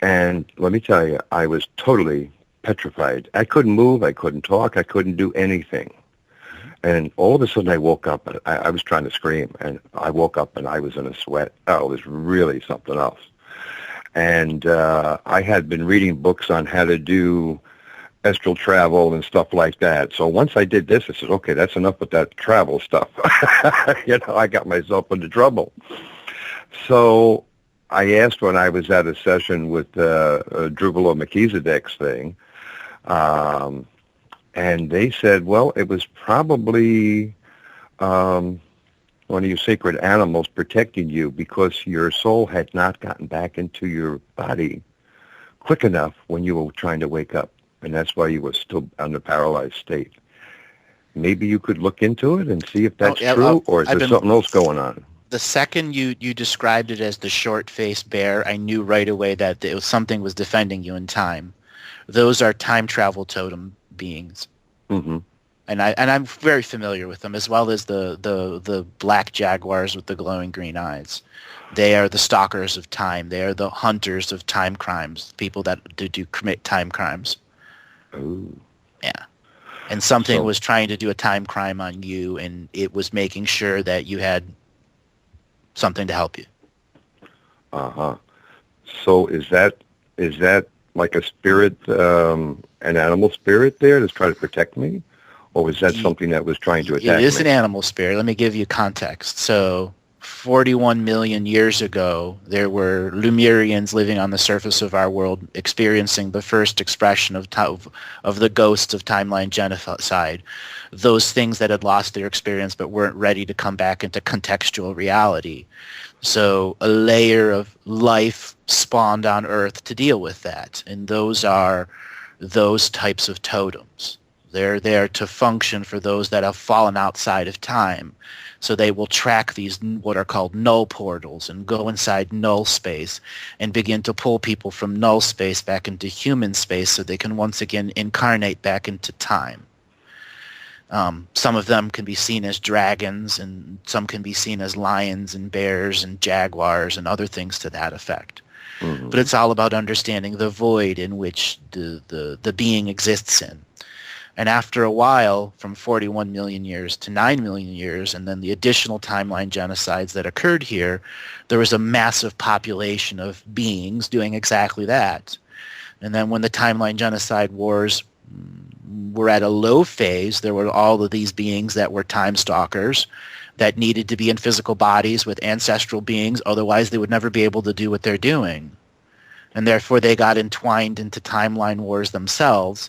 Speaker 6: And let me tell you, I was totally petrified. I couldn't move, I couldn't talk, I couldn't do anything. And all of a sudden I woke up, and I was trying to scream, and I woke up and I was in a sweat. Oh, it was really something else. And I had been reading books on how to do astral travel and stuff like that. So once I did this, I said, okay, that's enough with that travel stuff. You know, I got myself into trouble. So I asked when I was at a session with Drupal Melchizedek's thing, and they said, well, it was probably one of your sacred animals protecting you because your soul had not gotten back into your body quick enough when you were trying to wake up. And that's why you were still in a paralyzed state. Maybe you could look into it and see if that's true, or is there something else going on?
Speaker 1: The second you described it as the short-faced bear, I knew right away that it was something was defending you in time. Those are time travel totem beings.
Speaker 6: Mm-hmm.
Speaker 1: And I'm very familiar with them, as well as the black jaguars with the glowing green eyes. They are the stalkers of time. They are the hunters of time crimes, people that do commit time crimes.
Speaker 6: Oh.
Speaker 1: Yeah. And something was trying to do a time crime on you, and it was making sure that you had something to help you.
Speaker 6: Uh-huh. So is that like a spirit, an animal spirit there that's trying to protect me? Or was that something that was trying to attack me?
Speaker 1: It is an animal spirit. Let me give you context. So 41 million years ago, there were Lemurians living on the surface of our world experiencing the first expression of the ghosts of timeline genocide, those things that had lost their experience but weren't ready to come back into contextual reality. So a layer of life spawned on Earth to deal with that, and those are those types of totems. They're there to function for those that have fallen outside of time. So they will track these what are called null portals and go inside null space and begin to pull people from null space back into human space so they can once again incarnate back into time. Some of them can be seen as dragons, and some can be seen as lions and bears and jaguars and other things to that effect. Mm-hmm. But it's all about understanding the void in which the being exists in. And after a while, from 41 million years to 9 million years, and then the additional timeline genocides that occurred here, there was a massive population of beings doing exactly that. And then when the timeline genocide wars were at a low phase, there were all of these beings that were time stalkers that needed to be in physical bodies with ancestral beings, otherwise they would never be able to do what they're doing. And therefore they got entwined into timeline wars themselves,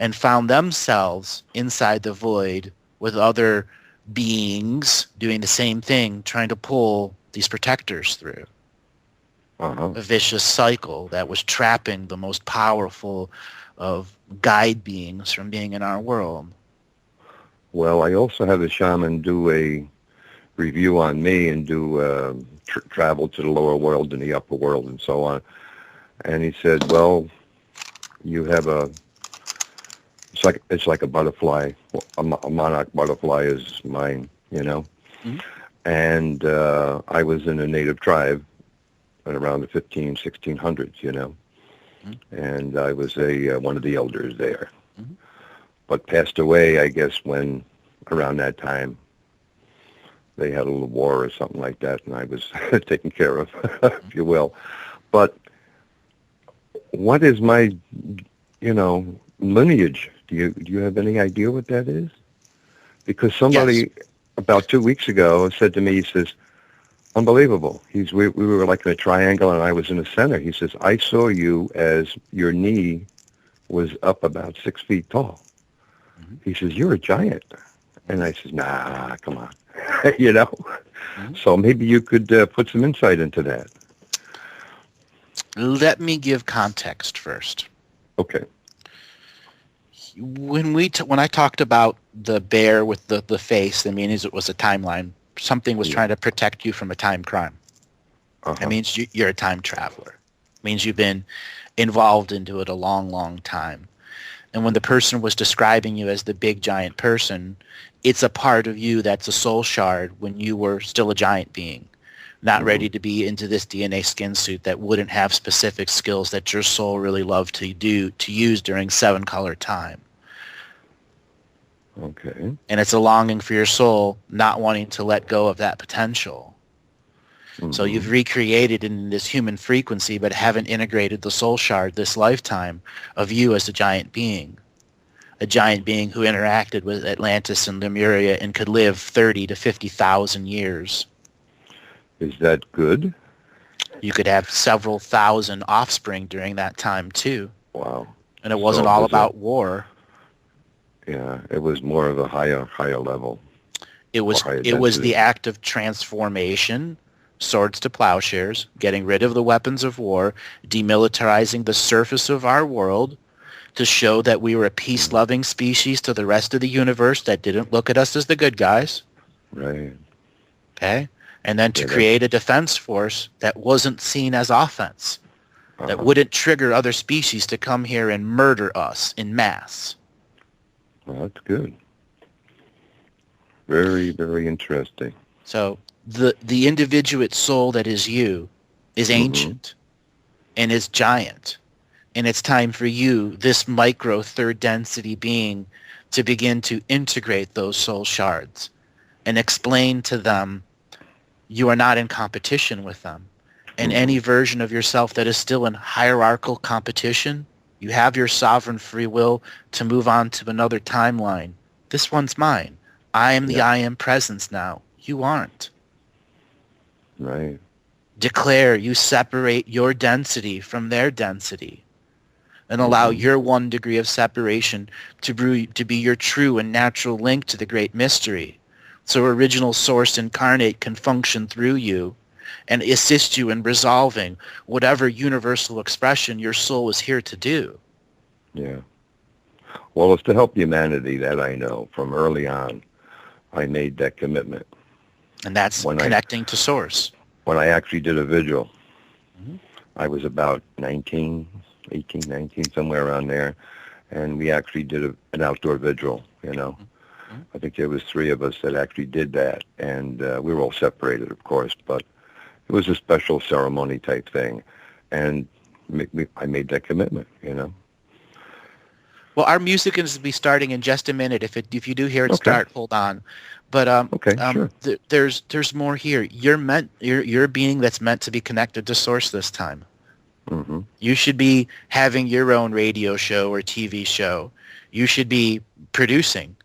Speaker 1: and found themselves inside the void with other beings doing the same thing, trying to pull these protectors through.
Speaker 6: Uh-huh.
Speaker 1: A vicious cycle that was trapping the most powerful of guide beings from being in our world.
Speaker 6: Well, I also had a shaman do a review on me and do travel to the lower world and the upper world and so on. And he said, well, you have it's like a butterfly. A monarch butterfly is mine, you know.
Speaker 1: Mm-hmm.
Speaker 6: And I was in a native tribe at around the 1600s, you know. Mm-hmm. And I was one of the elders there. Mm-hmm. But passed away, I guess, when around that time they had a little war or something like that, and I was taken care of, if you will. But what is my, lineage? Do you have any idea what that is? Because somebody about 2 weeks ago said to me, he says, unbelievable. We were like in a triangle and I was in the center. He says, I saw you as your knee was up about 6 feet tall. Mm-hmm. He says, you're a giant. And I says, nah, come on. Mm-hmm. So maybe you could put some insight into that.
Speaker 1: Let me give context first.
Speaker 6: Okay.
Speaker 1: When I talked about the bear with the face, that means it was a timeline. Something was trying to protect you from a time crime.
Speaker 6: Uh-huh.
Speaker 1: That means you're a time traveler. means you've been involved into it a long, long time. And when the person was describing you as the big giant person, it's a part of you that's a soul shard when you were still a giant being, not ready to be into this DNA skin suit that wouldn't have specific skills that your soul really loved to use during 7-color time.
Speaker 6: Okay.
Speaker 1: And it's a longing for your soul not wanting to let go of that potential. So you've recreated in this human frequency but haven't integrated the soul shard this lifetime of you as a giant being who interacted with Atlantis and Lemuria and could live 30 to 50,000 years.
Speaker 6: Is that good?
Speaker 1: You could have several thousand offspring during that time too.
Speaker 6: Wow.
Speaker 1: And it wasn't all about war.
Speaker 6: Yeah, it was more of a higher level.
Speaker 1: It was the act of transformation, swords to plowshares, getting rid of the weapons of war, demilitarizing the surface of our world to show that we were a peace-loving species to the rest of the universe that didn't look at us as the good guys.
Speaker 6: Right.
Speaker 1: Okay? And then to create a defense force that wasn't seen as offense, that wouldn't trigger other species to come here and murder us in mass.
Speaker 6: Well, that's good. Very, very interesting.
Speaker 1: So the individuate soul that is you is ancient and is giant. And it's time for you, this micro third density being, to begin to integrate those soul shards and explain to them you are not in competition with them. And any version of yourself that is still in hierarchical competition, you have your sovereign free will to move on to another timeline. This one's mine. I am the I am presence now. You aren't.
Speaker 6: Right.
Speaker 1: Declare you separate your density from their density and allow your 1 degree of separation to be your true and natural link to the great mystery. So original source incarnate can function through you and assist you in resolving whatever universal expression your soul is here to do.
Speaker 6: Yeah. Well, it's to help humanity, that I know. From early on, I made that commitment.
Speaker 1: And that's connecting to source.
Speaker 6: When I actually did a vigil, I was about 18, 19, somewhere around there, and we actually did an outdoor vigil, you know. I think there was 3 of us that actually did that, and we were all separated, of course, but it was a special ceremony type thing, and I made that commitment, you know.
Speaker 1: Well, our music is to be starting in just a minute. If you do hear it start, hold on. But
Speaker 6: sure.
Speaker 1: There's more here. You're a being that's meant to be connected to source this time. You should be having your own radio show or TV show. You should be producing.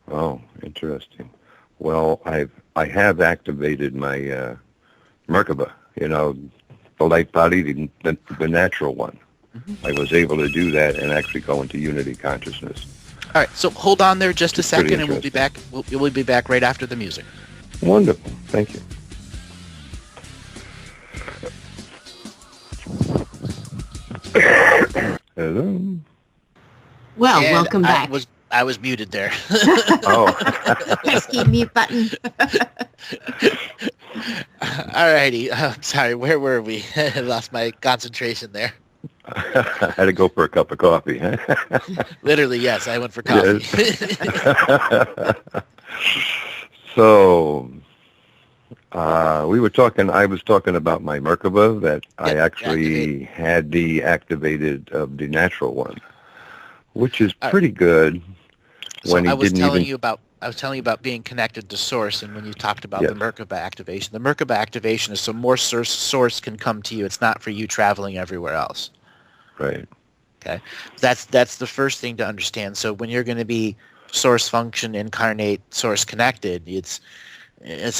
Speaker 6: Oh, interesting. Well, I have activated my Merkaba, you know, the light body, the natural one. I was able to do that and actually go into unity consciousness.
Speaker 1: All right, so hold on there just a second, and we'll be back. We'll be back right after the music.
Speaker 6: Wonderful. Thank you. Hello.
Speaker 2: Well, welcome back.
Speaker 1: I was muted there.
Speaker 6: Oh.
Speaker 2: Pesky mute button.
Speaker 1: All righty. Sorry, where were we? I lost my concentration there.
Speaker 6: I had to go for a cup of coffee.
Speaker 1: Literally, yes. I went for coffee.
Speaker 6: Yes. So, I was talking about my Merkaba that I actually had the activated of the natural one, which is pretty good.
Speaker 1: So I was telling you about being connected to source, and when you talked about the Merkaba activation, the Merkaba activation is so more source can come to you. It's not for you traveling everywhere else.
Speaker 6: Right.
Speaker 1: Okay. That's the first thing to understand. So when you're going to be source function, incarnate, source connected, it's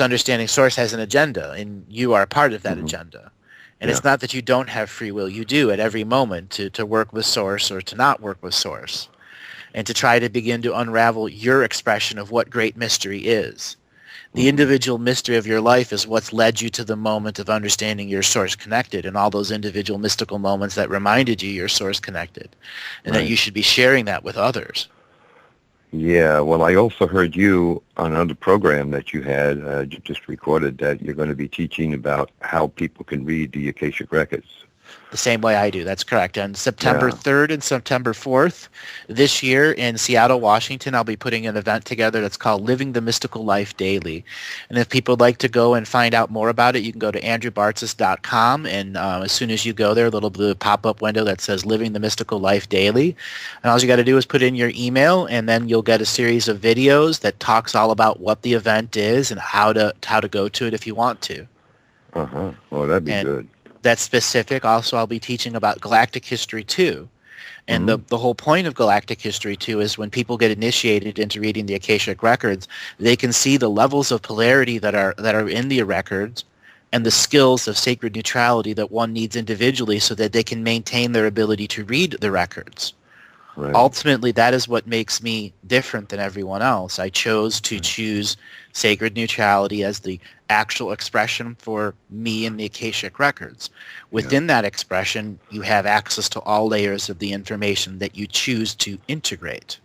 Speaker 1: understanding source has an agenda, and you are a part of that agenda. And it's not that you don't have free will. You do at every moment to work with source or to not work with source, and to try to begin to unravel your expression of what great mystery is. The individual mystery of your life is what's led you to the moment of understanding your source connected, and all those individual mystical moments that reminded you you're source connected, and that you should be sharing that with others.
Speaker 6: Yeah, well, I also heard you on another program that you had just recorded that you're going to be teaching about how people can read the Akashic Records.
Speaker 1: The same way I do. That's correct. On September 3rd and September 4th this year in Seattle, Washington, I'll be putting an event together that's called Living the Mystical Life Daily. And if people would like to go and find out more about it, you can go to andrewbartzis.com. And as soon as you go there, a little blue pop-up window that says Living the Mystical Life Daily. And all you got to do is put in your email, and then you'll get a series of videos that talks all about what the event is and how to go to it if you want to.
Speaker 6: Uh-huh. Well, that'd be good.
Speaker 1: That's specific. Also, I'll be teaching about Galactic History 2. And the whole point of Galactic History 2 is when people get initiated into reading the Akashic Records, they can see the levels of polarity that are in the records and the skills of sacred neutrality that one needs individually so that they can maintain their ability to read the records. Right. Ultimately, that is what makes me different than everyone else. I chose to choose sacred neutrality as the actual expression for me in the Akashic Records. Within that expression, you have access to all layers of the information that you choose to integrate.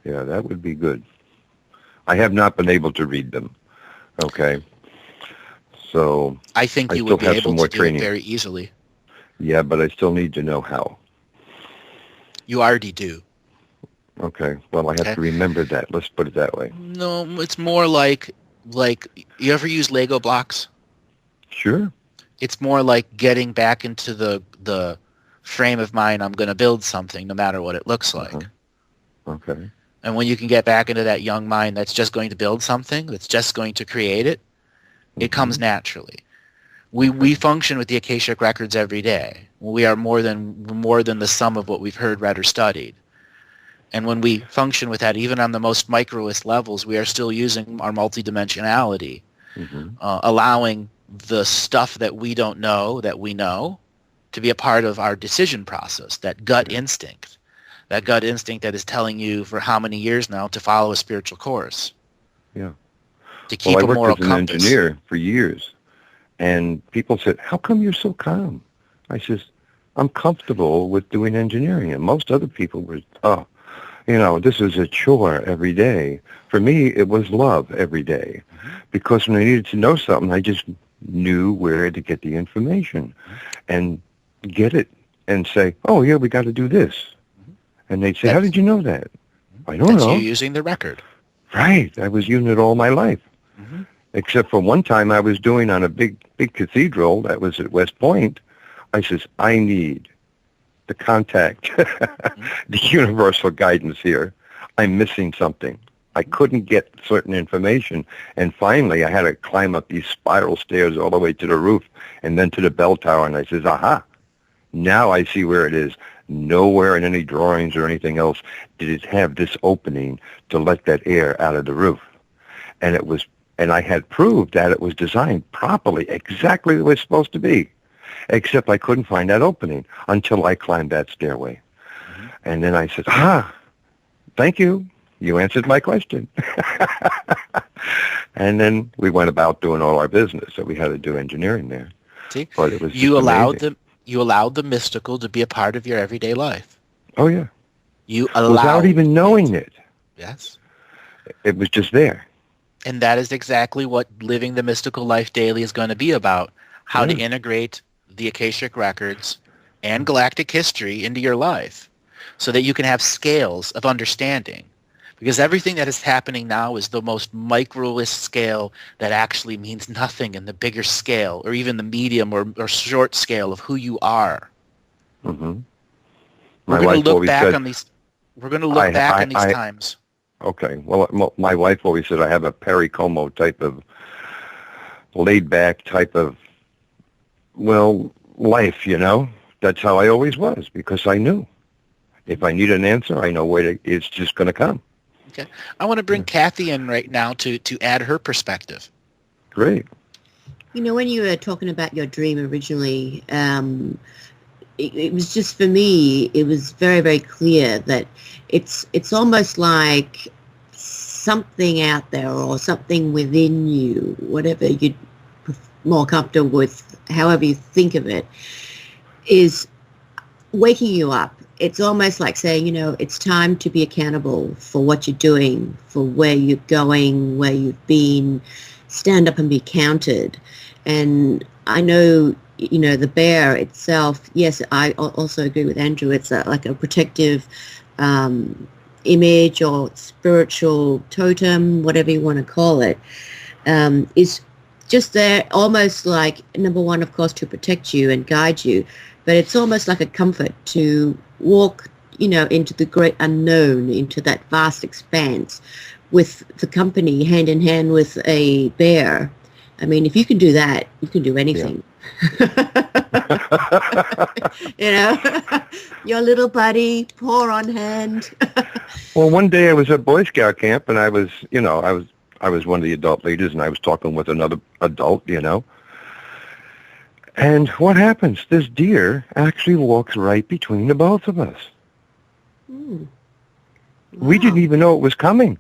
Speaker 6: Yeah, that would be good. I have not been able to read them. Okay. So
Speaker 1: I think you would be able to do it very easily.
Speaker 6: Yeah, but I still need to know how.
Speaker 1: You already do.
Speaker 6: Okay. Well, I have to remember that. Let's put it that way.
Speaker 1: No, it's more like you ever use Lego blocks?
Speaker 6: Sure.
Speaker 1: It's more like getting back into the frame of mind. I'm going to build something, no matter what it looks like.
Speaker 6: Okay.
Speaker 1: And when you can get back into that young mind that's just going to build something, that's just going to create it, it comes naturally. We function with the Akashic Records every day. We are more than the sum of what we've heard, read, or studied. And when we function with that, even on the most microest levels, we are still using our multidimensionality, allowing the stuff that we don't know that we know to be a part of our decision process, that gut instinct. That gut instinct that is telling you for how many years now to follow a spiritual course.
Speaker 6: Yeah.
Speaker 1: To keep a moral compass.
Speaker 6: I worked as an engineer for years, and people said, "How come you're so calm?" I says, "I'm comfortable with doing engineering," and most other people were, this is a chore every day. For me, it was love every day, because when I needed to know something, I just knew where to get the information and get it and say, "Oh, yeah, we got to do this." And they'd say, "How did you know that?" I don't know.
Speaker 1: That's you using the record.
Speaker 6: Right. I was using it all my life. Except for one time I was doing on a big cathedral that was at West Point. I says, I need the contact, the universal guidance here. I'm missing something. I couldn't get certain information. And finally, I had to climb up these spiral stairs all the way to the roof and then to the bell tower. And I says, aha, now I see where it is. Nowhere in any drawings or anything else did it have this opening to let that air out of the roof. And I had proved that it was designed properly, exactly the way it's supposed to be. Except I couldn't find that opening until I climbed that stairway. And then I said, thank you. You answered my question. And then we went about doing all our business. So we had to do engineering there.
Speaker 1: See,
Speaker 6: but it was
Speaker 1: you allowed the mystical to be a part of your everyday life.
Speaker 6: Oh, yeah.
Speaker 1: You allowed
Speaker 6: without even knowing it.
Speaker 1: Yes.
Speaker 6: It was just there.
Speaker 1: And that is exactly what Living the Mystical Life Daily is going to be about, how to integrate the Akashic Records and Galactic History into your life so that you can have scales of understanding. Because everything that is happening now is the most microest scale that actually means nothing in the bigger scale or even the medium or short scale of who you are.
Speaker 6: Mm-hmm.
Speaker 1: We're going to look back on these. We're going to look back on these times.
Speaker 6: Okay. Well, my wife always said I have a Perry Como type of laid-back type of, life, That's how I always was, because I knew. If I need an answer, I know where it's just going to come.
Speaker 1: Okay. I want to bring Kathy in right now to add her perspective.
Speaker 6: Great.
Speaker 2: When you were talking about your dream originally, it was just, for me, it was very, very clear that it's almost like something out there or something within you, whatever you're more comfortable with, however you think of it, is waking you up. It's almost like saying, it's time to be accountable for what you're doing, for where you're going, where you've been. Stand up and be counted. And I know the bear itself, yes, I also agree with Andrew. It's like a protective image or spiritual totem, whatever you want to call it, is just there almost like, number one, of course, to protect you and guide you, but it's almost like a comfort to walk, into the great unknown, into that vast expanse with the company hand in hand with a bear. I mean, if you can do that, you can do anything. Yeah. Your little buddy, paw on hand.
Speaker 6: Well, one day I was at Boy Scout camp, and I was one of the adult leaders, and I was talking with another adult, And what happens? This deer actually walks right between the both of us.
Speaker 2: Wow.
Speaker 6: We didn't even know it was coming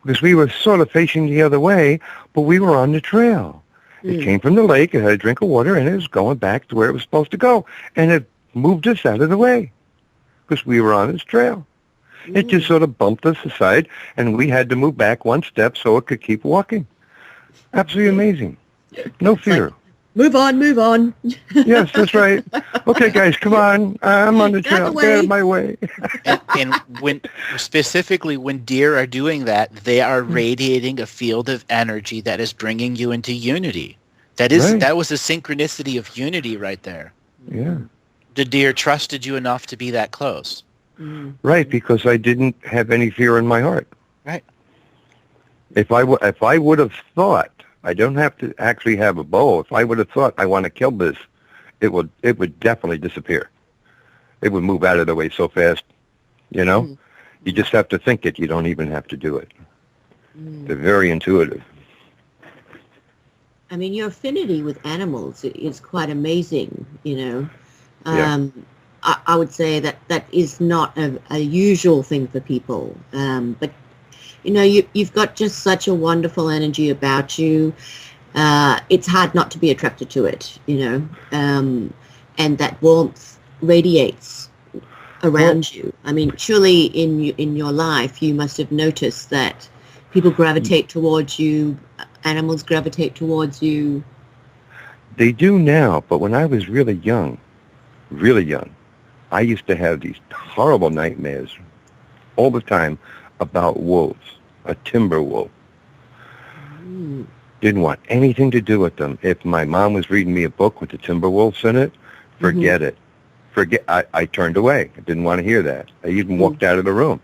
Speaker 6: because we were sort of facing the other way, but we were on the trail. It came from the lake, it had a drink of water, and it was going back to where it was supposed to go. And it moved us out of the way because we were on its trail. It just sort of bumped us aside, and we had to move back one step so it could keep walking. Absolutely amazing. No fear.
Speaker 2: Move on.
Speaker 6: Yes, that's right. Okay, guys, come on. I'm on the trail. Get out of my way.
Speaker 1: and when deer are doing that, they are radiating a field of energy that is bringing you into unity. That was a synchronicity of unity right there.
Speaker 6: Yeah.
Speaker 1: The deer trusted you enough to be that close.
Speaker 6: Right, because I didn't have any fear in my heart.
Speaker 1: Right.
Speaker 6: If I would have thought, I don't have to actually have a bow. If I would have thought I want to kill this, it would definitely disappear. It would move out of the way so fast, You just have to think it. You don't even have to do it. They're very intuitive.
Speaker 2: I mean, your affinity with animals is quite amazing,
Speaker 6: Yeah.
Speaker 2: I would say that is not a usual thing for people, but you've got just such a wonderful energy about you. It's hard not to be attracted to it, and that warmth radiates around you. I mean, surely in your life you must have noticed that people gravitate towards you, animals gravitate towards you.
Speaker 6: They do now, but when I was really young, I used to have these horrible nightmares all the time about wolves, a timber wolf. Didn't want anything to do with them. If my mom was reading me a book with the timber wolves in it, forget it. I turned away. I didn't want to hear that. I even walked out of the room.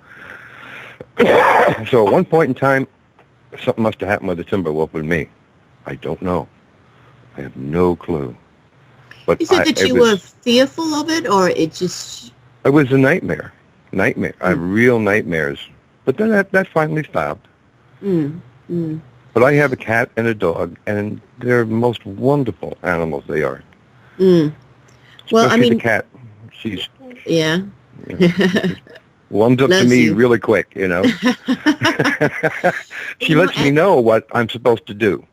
Speaker 6: So at one point in time, something must have happened with the timber wolf with me. I don't know. I have no clue. But
Speaker 2: is it that you were fearful of it, or it just...
Speaker 6: It was a nightmare. I have real nightmares. But then that finally stopped. But I have a cat and a dog, and they're the most wonderful animals they are.
Speaker 2: Well,
Speaker 6: especially
Speaker 2: I mean...
Speaker 6: the cat. She's...
Speaker 2: Yeah.
Speaker 6: Warms up to me really quick, She lets me know what I'm supposed to do.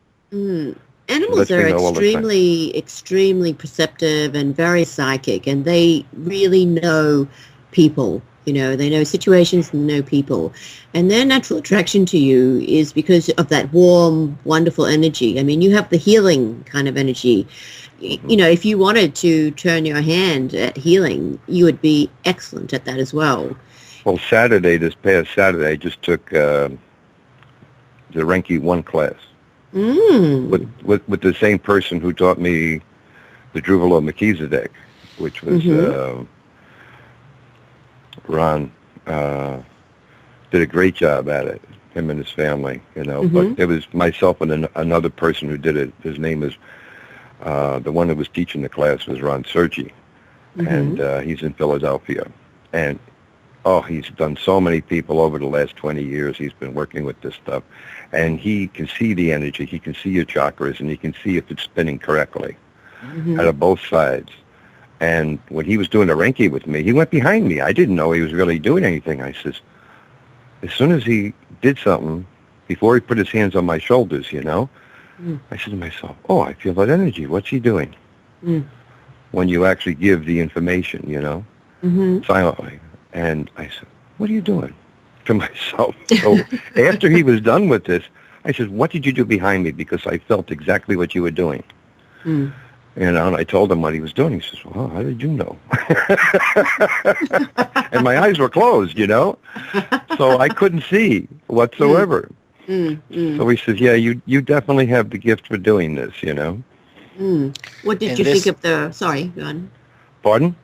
Speaker 2: Animals are extremely perceptive and very psychic, and they really know people. They know situations and know people. And their natural attraction to you is because of that warm, wonderful energy. I mean, you have the healing kind of energy. If you wanted to turn your hand at healing, you would be excellent at that as well.
Speaker 6: Well, this past Saturday, I just took the Renki 1 class with the same person who taught me the Druvalo Melchizedek, which was Ron. Did a great job at it, him and his family, But it was myself and another person who did it. His name is, the one who was teaching the class was Ron Sergi, and he's in Philadelphia. And he's done so many people over the last 20 years. He's been working with this stuff. And he can see the energy. He can see your chakras, and he can see if it's spinning correctly out of both sides. And when he was doing the Renki with me, he went behind me. I didn't know he was really doing anything. I says, as soon as he did something, before he put his hands on my shoulders, I said to myself, I feel that energy. What's he doing? When you actually give the information, silently. And I said, what are you doing? To myself. So after he was done with this, I said, what did you do behind me? Because I felt exactly what you were doing. You know, and I told him what he was doing. He says, well, how did you know? And my eyes were closed, you know, so I couldn't see whatsoever. So he says, yeah, you definitely have the gift for doing this, you know.
Speaker 2: What did you think of the, sorry, go on.
Speaker 6: Pardon?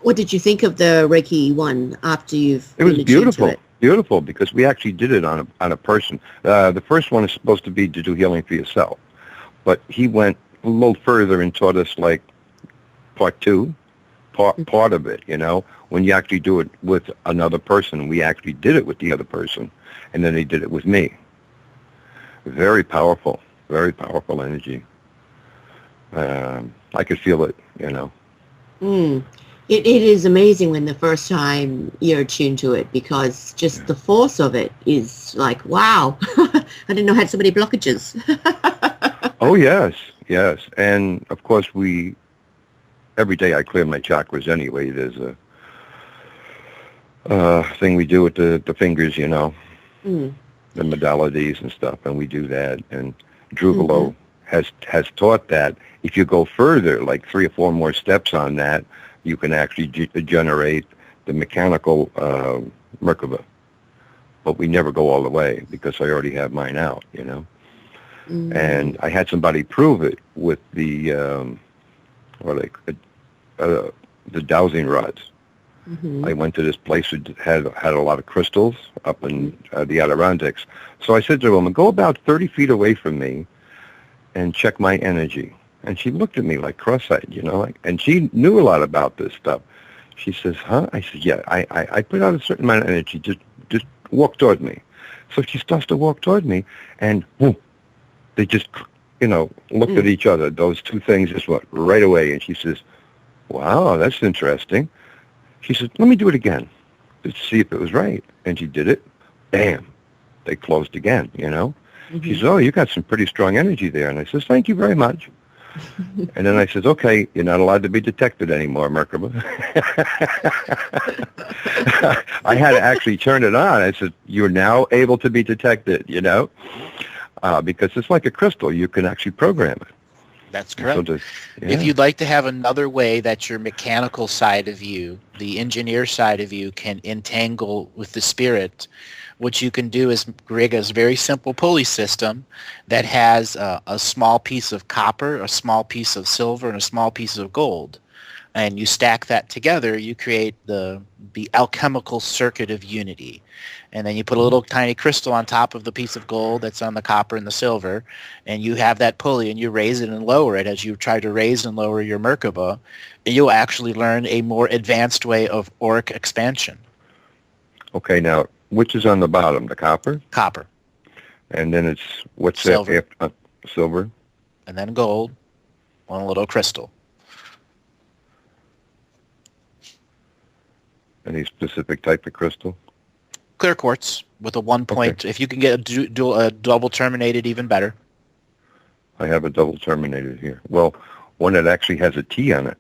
Speaker 2: What did you think of the Reiki one after you've
Speaker 6: It was beautiful, beautiful, because we actually did it on a person. The first one is supposed to be to do healing for yourself, but he went a little further and taught us like part of it, you know, when you actually do it with another person. We actually did it with the other person, and then he did it with me. Very powerful energy. I could feel it, you know.
Speaker 2: It is amazing when the first time you're attuned to it, because just the force of it is like, wow, I didn't know I had so many blockages.
Speaker 6: Oh, yes. And, of course, every day I clear my chakras anyway. There's a thing we do with the fingers, you know, the modalities and stuff, and we do that. And Drugalo has taught that if you go further, like 3 or 4 more steps on that, you can actually generate the mechanical Merkaba. But we never go all the way because I already have mine out, you know. And I had somebody prove it with the dowsing rods. I went to this place that had a lot of crystals up in the Adirondacks. So I said to him, go about 30 feet away from me and check my energy. And she looked at me like cross-eyed, you know, and she knew a lot about this stuff. She says, huh? I said, yeah, I put out a certain amount of energy. Just walk toward me. So she starts to walk toward me, and boom, they just, you know, looked at each other. Those two things just went right away. And she says, wow, that's interesting. She says, let me do it again to see if it was right. And she did it. Bam. They closed again, you know. She says, oh, you got some pretty strong energy there. And I says, thank you very much. And then I says, okay, you're not allowed to be detected anymore, Merkaba. I had to actually turn it on. I said, you're now able to be detected, you know, because it's like a crystal. You can actually program it.
Speaker 1: That's correct. So if you'd like to have another way that your mechanical side of you, the engineer side of you, can entangle with the spirit, what you can do is rig a very simple pulley system that has a small piece of copper, a small piece of silver, and a small piece of gold. And you stack that together, you create the alchemical circuit of unity. And then you put a little tiny crystal on top of the piece of gold that's on the copper and the silver, and you have that pulley, and you raise it and lower it as you try to raise and lower your Merkaba. You'll actually learn a more advanced way of auric expansion.
Speaker 6: Okay, now, which is on the bottom, the copper?
Speaker 1: Copper.
Speaker 6: And then it's, what's
Speaker 1: silver.
Speaker 6: That? Silver.
Speaker 1: And then gold on a little crystal.
Speaker 6: Any specific type of crystal?
Speaker 1: Clear quartz with a 1 point. Okay. If you can get a double terminated, even better.
Speaker 6: I have a double terminated here. Well, one that actually has a T on it.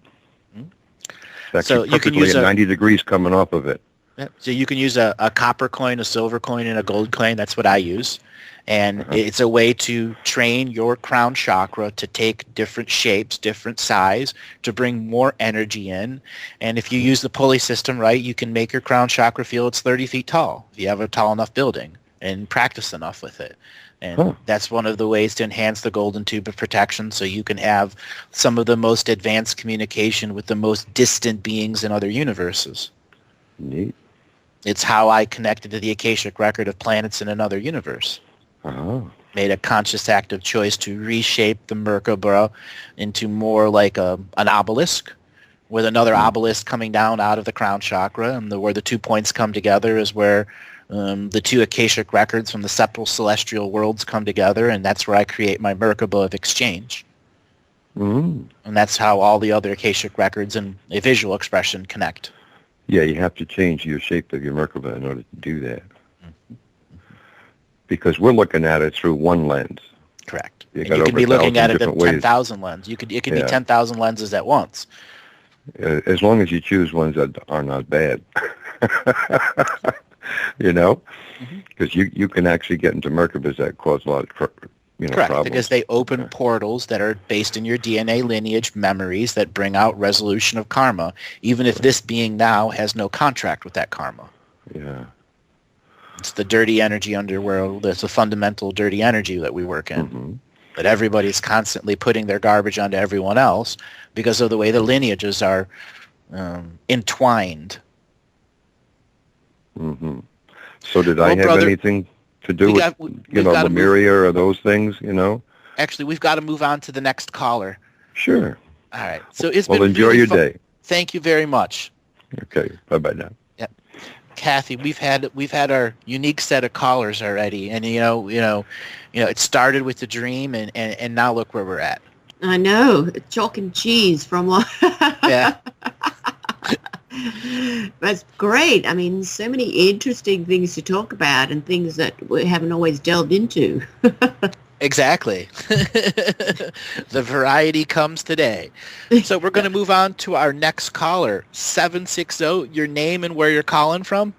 Speaker 6: It's actually perfectly at 90 degrees coming off of it.
Speaker 1: Yeah. So you can use a copper coin, a silver coin, and a gold coin. That's what I use. And it's a way to train your crown chakra to take different shapes, different size, to bring more energy in. And if you use the pulley system right, you can make your crown chakra feel it's 30 feet tall if you have a tall enough building and practice enough with it. And that's one of the ways to enhance the golden tube of protection, so you can have some of the most advanced communication with the most distant beings in other universes.
Speaker 6: Neat.
Speaker 1: It's how I connected to the Akashic record of planets in another universe. Made a conscious active choice to reshape the Merkaba into more like an obelisk, with another obelisk coming down out of the crown chakra, and where the 2 points come together is where the 2 Akashic records from the several celestial worlds come together, and that's where I create my Merkaba of exchange. And that's how all the other Akashic records and a visual expression connect.
Speaker 6: Yeah, you have to change your shape of your Merkaba in order to do that. Because we're looking at it through one lens.
Speaker 1: Correct. You can be looking at it at 10,000 lenses. It could be 10,000 lenses at once.
Speaker 6: As long as you choose ones that are not bad. You know? Because you can actually get into Merkabas that cause a lot of,
Speaker 1: Correct,
Speaker 6: problems.
Speaker 1: because they open portals that are based in your DNA lineage memories that bring out resolution of karma, even if this being now has no contract with that karma.
Speaker 6: Yeah.
Speaker 1: It's the dirty energy underworld. It's a fundamental dirty energy that we work in.
Speaker 6: Mm-hmm.
Speaker 1: But everybody's constantly putting their garbage onto everyone else because of the way the lineages are entwined.
Speaker 6: Mm-hmm. So did I have anything to do with, Lemuria or those things,
Speaker 1: Actually, we've got to move on to the next caller.
Speaker 6: Sure.
Speaker 1: All right. So it's been
Speaker 6: enjoy
Speaker 1: really
Speaker 6: your day.
Speaker 1: Thank you very much.
Speaker 6: Okay. Bye-bye now.
Speaker 1: Yep. Kathy, we've had our unique set of callers already, and it started with the dream, and now look where we're at.
Speaker 2: I know, chalk and cheese from
Speaker 1: Yeah.
Speaker 2: That's great. I mean, so many interesting things to talk about and things that we haven't always delved into.
Speaker 1: Exactly. The variety comes today. So we're going to move on to our next caller, 760. Your name and where you're calling from?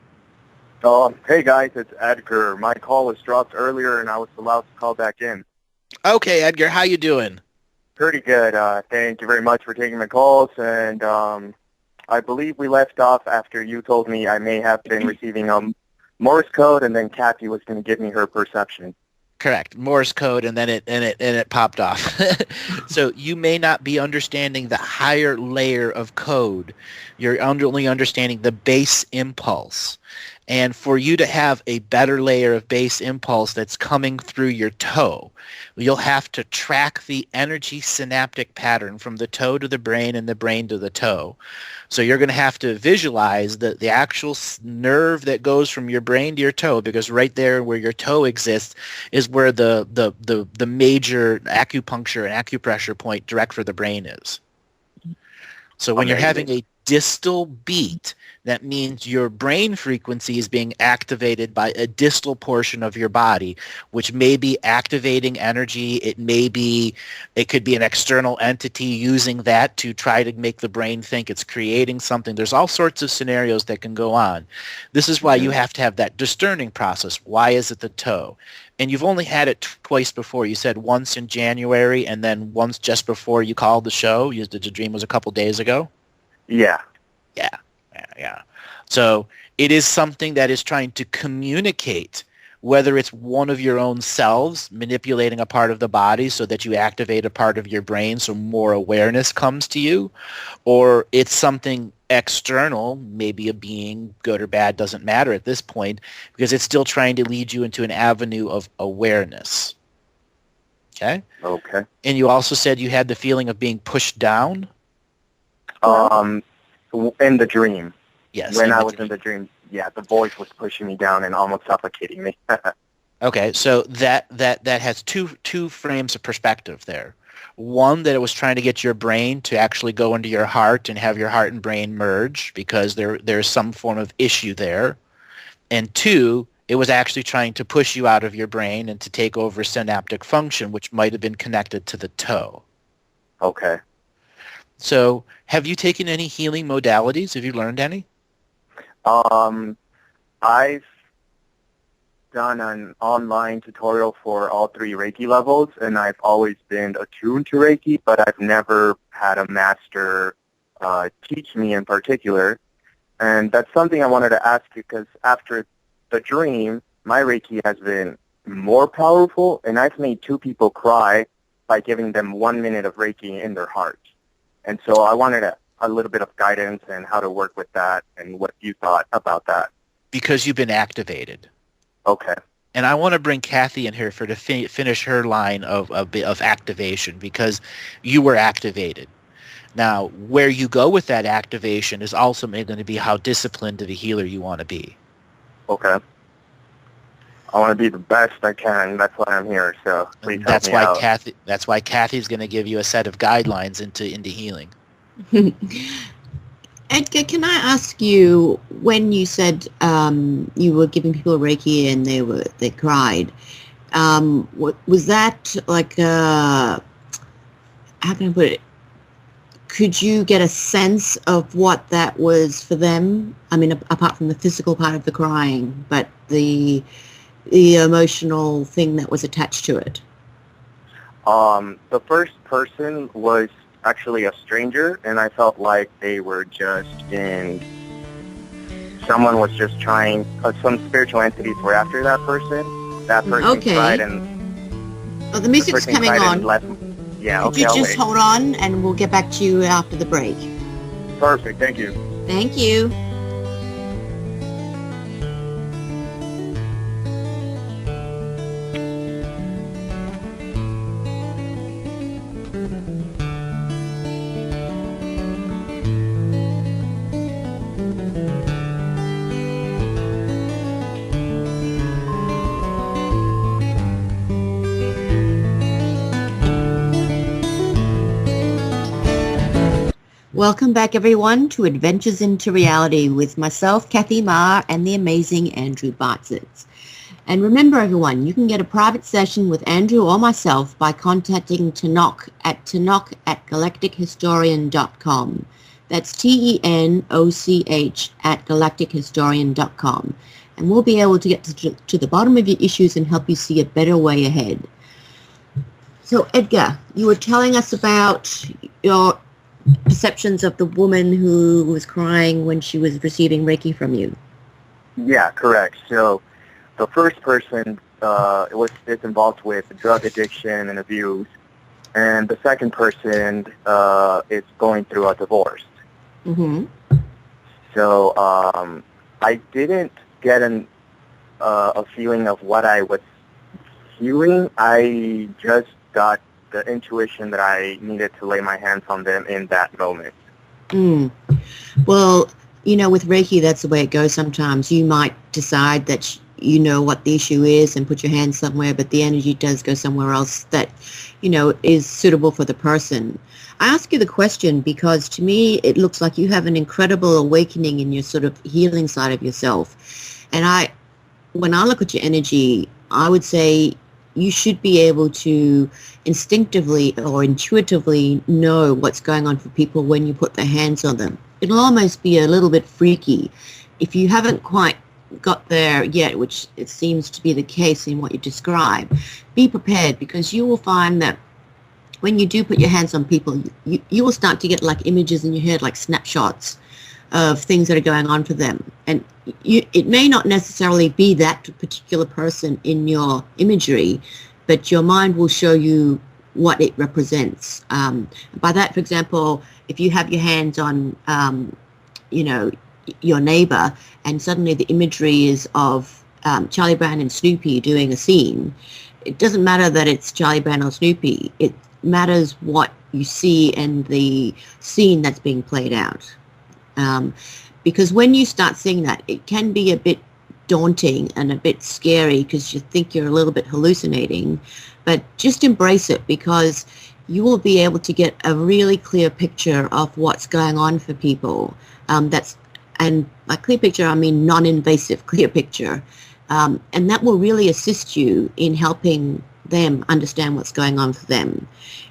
Speaker 5: Hey, guys, it's Edgar. My call was dropped earlier, and I was allowed to call back in.
Speaker 1: Okay, Edgar, how you doing?
Speaker 5: Pretty good. Thank you very much for taking the calls, and I believe we left off after you told me I may have been receiving Morse code, and then Kathy was going to give me her perception.
Speaker 1: Correct. Morse code, and then it popped off. So you may not be understanding the higher layer of code. You're only understanding the base impulse. And for you to have a better layer of base impulse that's coming through your toe, you'll have to track the energy synaptic pattern from the toe to the brain and the brain to the toe. So you're going to have to visualize the actual nerve that goes from your brain to your toe, because right there where your toe exists is where the major acupuncture and acupressure point direct for the brain is. So when you're having a distal beat, that means your brain frequency is being activated by a distal portion of your body, which may be activating energy. It could be an external entity using that to try to make the brain think it's creating something. There's all sorts of scenarios that can go on. This is why you have to have that discerning process. Why is it the toe? And you've only had it twice before. You said once in January and then once just before you called the show. The dream was a couple days ago?
Speaker 5: Yeah.
Speaker 1: Yeah. So it is something that is trying to communicate, whether it's one of your own selves manipulating a part of the body so that you activate a part of your brain so more awareness comes to you, or it's something external, maybe a being, good or bad, doesn't matter at this point, because it's still trying to lead you into an avenue of awareness. Okay?
Speaker 5: Okay.
Speaker 1: And you also said you had the feeling of being pushed down?
Speaker 5: In the dream.
Speaker 1: Yes.
Speaker 5: When I was in the dream, yeah, the voice was pushing me down and almost suffocating me.
Speaker 1: Okay, so that has two frames of perspective there. One, that it was trying to get your brain to actually go into your heart and have your heart and brain merge because there's some form of issue there. And two, it was actually trying to push you out of your brain and to take over synaptic function, which might have been connected to the toe.
Speaker 5: Okay.
Speaker 1: So have you taken any healing modalities? Have you learned any?
Speaker 5: I've done an online tutorial for all 3 Reiki levels, and I've always been attuned to Reiki, but I've never had a master teach me in particular. And that's something I wanted to ask you, because after the dream, my Reiki has been more powerful, and I've made 2 people cry by giving them 1 minute of Reiki in their heart. And so I wanted a little bit of guidance and how to work with that and what you thought about that.
Speaker 1: Because you've been activated.
Speaker 5: Okay.
Speaker 1: And I want to bring Kathy in here to finish her line of activation, because you were activated. Now, where you go with that activation is also going to be how disciplined of a healer you want to be.
Speaker 5: Okay. I want to be the best I can. That's why I'm here. So please help me out.
Speaker 1: That's why Kathy's going to give you a set of guidelines into healing.
Speaker 2: Edgar, can I ask you, when you said you were giving people Reiki and they cried, was that like how can I put it? Could you get a sense of what that was for them? I mean, apart from the physical part of the crying, but the emotional thing that was attached to it.
Speaker 5: The first person was actually a stranger, and I felt like they were someone was just trying, some spiritual entities were after that person. That person tried and...
Speaker 2: Oh, the music's coming on.
Speaker 5: Yeah,
Speaker 2: Could you just hold on, and we'll get back to you after the break.
Speaker 5: Perfect, thank you.
Speaker 2: Thank you. Welcome back, everyone, to Adventures into Reality with myself, Kathy Ma, and the amazing Andrew Bartzitz. And remember, everyone, you can get a private session with Andrew or myself by contacting Tenoch at galactichistorian.com. That's TENOCH at galactichistorian.com. And we'll be able to get to the bottom of your issues and help you see a better way ahead. So, Edgar, you were telling us about your perceptions of the woman who was crying when she was receiving Reiki from you.
Speaker 5: Yeah, correct. So the first person is involved with drug addiction and abuse, and the second person is going through a divorce.
Speaker 2: Mm-hmm.
Speaker 5: So I didn't get a feeling of what I was feeling. I just got the intuition that I needed to lay my hands on them in that moment.
Speaker 2: Well, with Reiki, that's the way it goes sometimes. You might decide that you know what the issue is and put your hand somewhere, but the energy does go somewhere else that, is suitable for the person. I ask you the question because to me, it looks like you have an incredible awakening in your sort of healing side of yourself. And when I look at your energy, I would say you should be able to instinctively or intuitively know what's going on for people when you put their hands on them. It'll almost be a little bit freaky. If you haven't quite got there yet, which it seems to be the case in what you describe, be prepared, because you will find that when you do put your hands on people, you will start to get like images in your head, like snapshots of things that are going on for them. And it may not necessarily be that particular person in your imagery, but your mind will show you what it represents. By that, for example, if you have your hands on, your neighbor, and suddenly the imagery is of Charlie Brown and Snoopy doing a scene, it doesn't matter that it's Charlie Brown or Snoopy. It matters what you see and the scene that's being played out. Because when you start seeing that, it can be a bit daunting and a bit scary because you think you're a little bit hallucinating, but just embrace it, because you will be able to get a really clear picture of what's going on for people. And by clear picture, I mean non-invasive clear picture. And that will really assist you in helping them understand what's going on for them.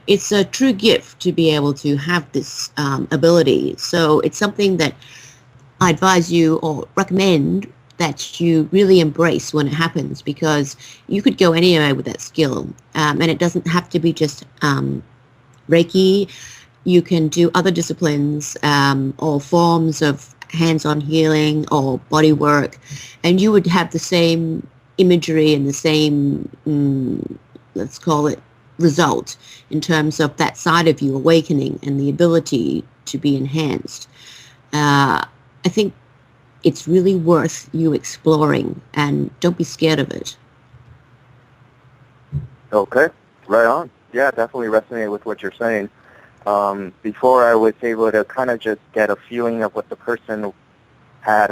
Speaker 2: It's a true gift to be able to have this ability. So it's something that I advise you or recommend that you really embrace when it happens, because you could go anywhere with that skill. And it doesn't have to be just Reiki. You can do other disciplines or forms of hands-on healing or body work, and you would have the same imagery and the same, let's call it, result in terms of that side of you awakening and the ability to be enhanced. I think it's really worth you exploring, and don't be scared of it.
Speaker 5: Okay, right on. Yeah, definitely resonate with what you're saying. Before I was able to kind of just get a feeling of what the person had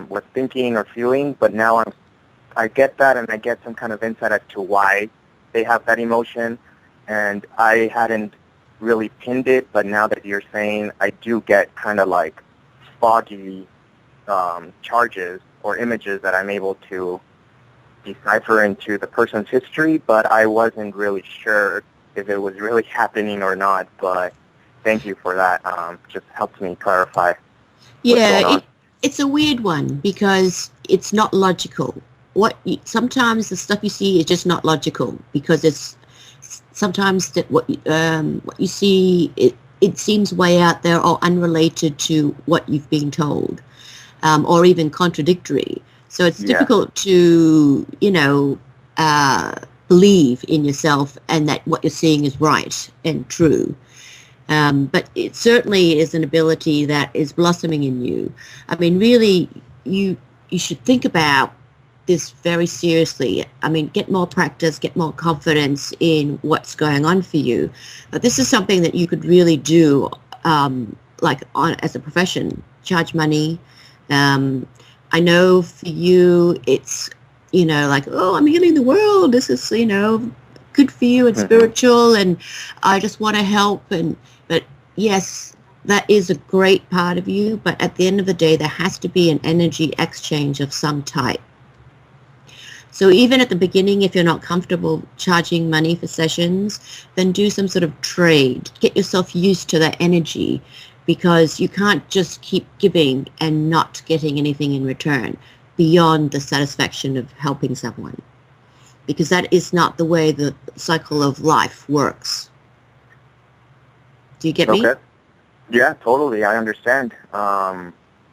Speaker 5: was thinking or feeling, but now I get that, and I get some kind of insight as to why they have that emotion, and I hadn't really pinned it, but now that you're saying, I do get kind of like foggy charges or images that I'm able to decipher into the person's history, but I wasn't really sure if it was really happening or not, but thank you for that. Just helps me clarify what's going on.
Speaker 2: It's a weird one because it's not logical. Sometimes the stuff you see is just not logical because it's sometimes that what you see, it seems way out there or unrelated to what you've been told, or even contradictory. So it's difficult to, believe in yourself and that what you're seeing is right and true. But it certainly is an ability that is blossoming in you. I mean, really, you should think about this very seriously. I mean, get more practice, get more confidence in what's going on for you. But this is something that you could really do, as a profession, charge money. I know for you, it's, I'm healing the world. This is, good for you and spiritual, and I just want to help. But yes, that is a great part of you. But at the end of the day, there has to be an energy exchange of some type. So even at the beginning, if you're not comfortable charging money for sessions, then do some sort of trade. Get yourself used to that energy, because you can't just keep giving and not getting anything in return beyond the satisfaction of helping someone, because that is not the way the cycle of life works. Do you get me?
Speaker 5: Okay. Yeah, totally. I understand.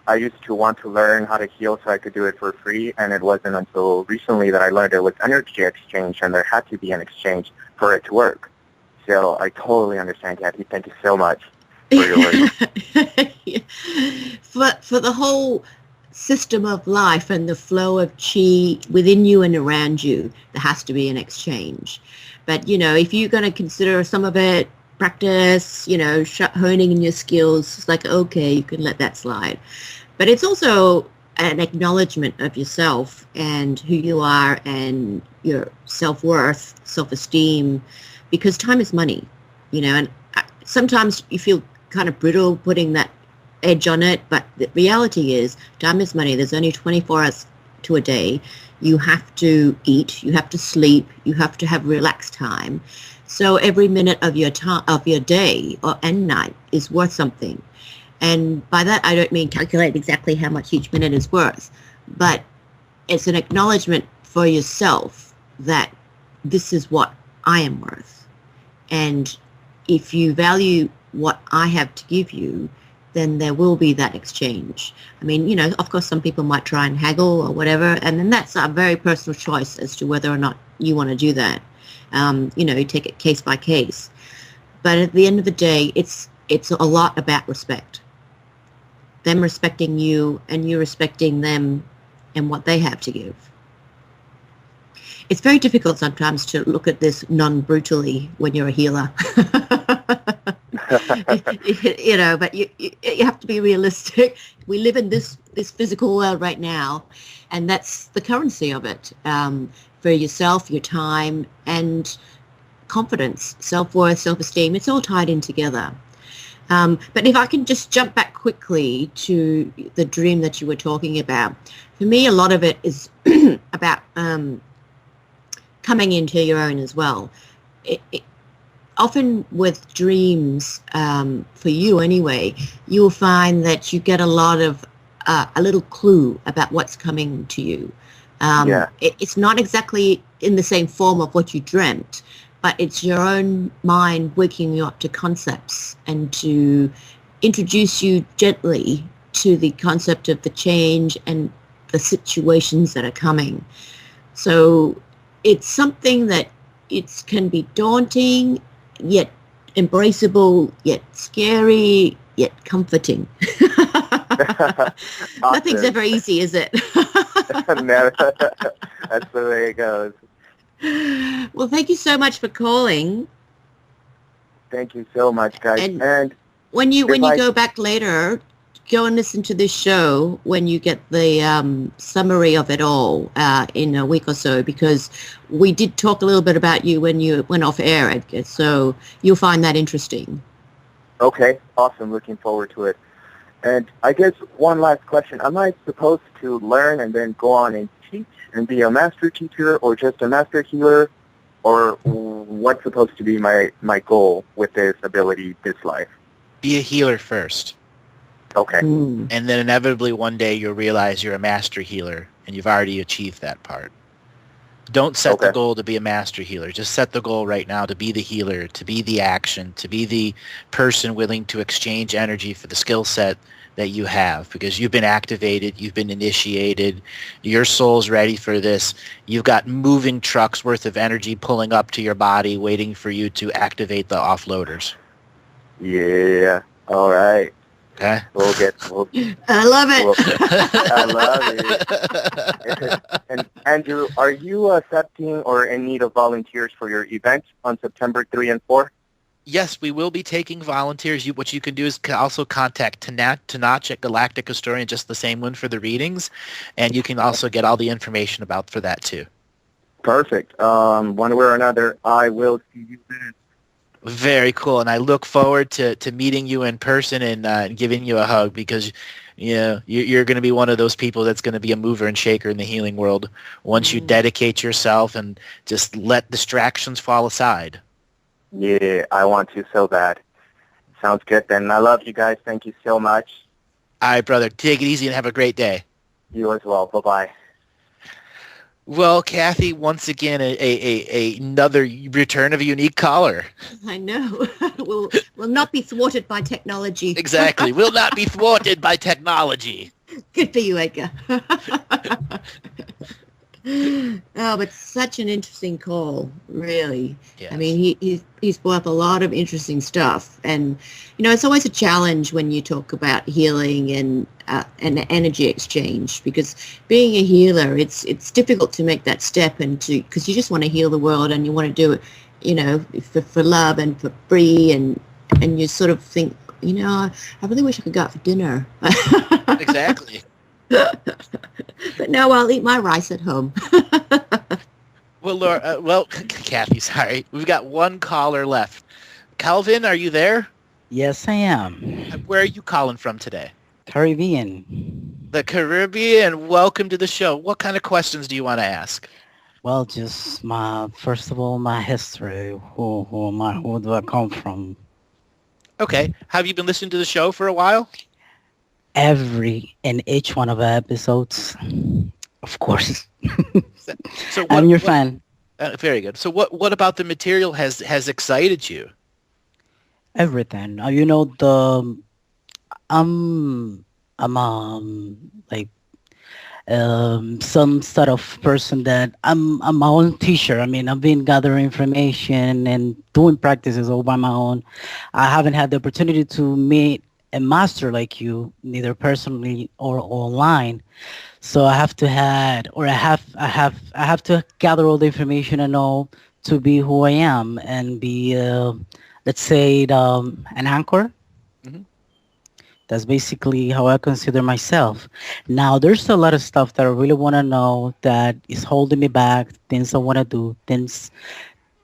Speaker 5: I used to want to learn how to heal so I could do it for free, and it wasn't until recently that I learned there was energy exchange, and there had to be an exchange for it to work. So I totally understand, Kathy. Thank you so much for your work.
Speaker 2: For the whole system of life and the flow of chi within you and around you, there has to be an exchange. But, if you're going to consider some of it practice, honing in your skills, it's like, okay, you can let that slide. But it's also an acknowledgement of yourself and who you are and your self-worth, self-esteem, because time is money, and sometimes you feel kind of brittle putting that edge on it, but the reality is time is money. There's only 24 hours to a day. You have to eat, you have to sleep, you have to have relaxed time. So every minute of your time, of your day and night is worth something. And by that, I don't mean calculate exactly how much each minute is worth, but it's an acknowledgement for yourself that this is what I am worth. And if you value what I have to give you, then there will be that exchange. I mean, of course, some people might try and haggle or whatever, and then that's a very personal choice as to whether or not you want to do that. You take it case by case. But at the end of the day, it's a lot about respect. Them respecting you and you respecting them and what they have to give. It's very difficult sometimes to look at this non-brutally when you're a healer. But you have to be realistic. We live in this physical world right now, and that's the currency of it. For yourself, your time, and confidence, self-worth, self-esteem, it's all tied in together. But if I can just jump back quickly to the dream that you were talking about, for me, a lot of it is about coming into your own as well. Often with dreams, for you anyway, you will find that you get a lot of a little clue about what's coming to you. It's not exactly in the same form of what you dreamt, but it's your own mind waking you up to concepts and to introduce you gently to the concept of the change and the situations that are coming. So it's something that it can be daunting, yet embraceable, yet scary, yet comforting. Nothing's ever easy, is it?
Speaker 5: Never. That's the way it goes.
Speaker 2: Well, thank you so much for calling.
Speaker 5: Thank you so much, guys. And
Speaker 2: when you go back later, go and listen to this show when you get the summary of it all in a week or so, because we did talk a little bit about you when you went off air, Edgar, so you'll find that interesting.
Speaker 5: Okay, awesome. Looking forward to it. And I guess one last question. Am I supposed to learn and then go on and teach and be a master teacher, or just a master healer? Or what's supposed to be my goal with this ability, this life?
Speaker 1: Be a healer first.
Speaker 5: Okay.
Speaker 1: And then inevitably one day you'll realize you're a master healer, and you've already achieved that part. Don't set the goal to be a master healer. Just set the goal right now to be the healer, to be the action, to be the person willing to exchange energy for the skill set that you have, because you've been activated, you've been initiated, your soul's ready for this. You've got moving trucks worth of energy pulling up to your body, waiting for you to activate the offloaders.
Speaker 5: Yeah. All right.
Speaker 1: Okay.
Speaker 2: I love it.
Speaker 5: I love it. And Andrew, are you accepting or in need of volunteers for your event on September 3 and 4?
Speaker 1: Yes, we will be taking volunteers. What you can do is also contact Tanach at Galactic Historian, just the same one for the readings, and you can also get all the information for that too.
Speaker 5: Perfect. One way or another, I will see you then.
Speaker 1: Very cool, and I look forward to meeting you in person and giving you a hug, because you're going to be one of those people that's going to be a mover and shaker in the healing world once you dedicate yourself and just let distractions fall aside.
Speaker 5: Yeah, I want to so bad. Sounds good then. I love you guys. Thank you so much.
Speaker 1: All right, brother. Take it easy and have a great day.
Speaker 5: You as well. Bye-bye.
Speaker 1: Well, Kathy, once again, another return of a unique caller.
Speaker 2: I know. We'll not be thwarted by technology.
Speaker 1: Exactly. We'll not be thwarted by technology.
Speaker 2: Good for you, Edgar. Oh, but such an interesting call, really.
Speaker 1: Yes.
Speaker 2: I mean, he's brought up a lot of interesting stuff, and it's always a challenge when you talk about healing and energy exchange, because being a healer, it's difficult to make that step because you just want to heal the world and you want to do it, for love and for free, and you sort of think, I really wish I could go out for dinner.
Speaker 1: Exactly.
Speaker 2: But no, I'll eat my rice at home.
Speaker 1: Well, Laura, Kathy, sorry. We've got one caller left. Calvin, are you there?
Speaker 7: Yes, I am.
Speaker 1: Where are you calling from today?
Speaker 7: Caribbean.
Speaker 1: The Caribbean. Welcome to the show. What kind of questions do you want to ask?
Speaker 7: Well, just first of all, my history. Who am I? Who do I come from?
Speaker 1: Okay. Have you been listening to the show for a while?
Speaker 7: Every and each one of the episodes, of course.
Speaker 1: So
Speaker 7: I'm your fan.
Speaker 1: Very good. So what about the material has excited you?
Speaker 7: Everything. I'm some sort of person that I'm my own teacher. I mean, I've been gathering information and doing practices all by my own. I haven't had the opportunity to meet a master like you, neither personally or online. So I have to gather all the information I know to be who I am and be, let's say, an anchor. Mm-hmm. That's basically how I consider myself. Now, there's a lot of stuff that I really want to know that is holding me back, things I want to do, things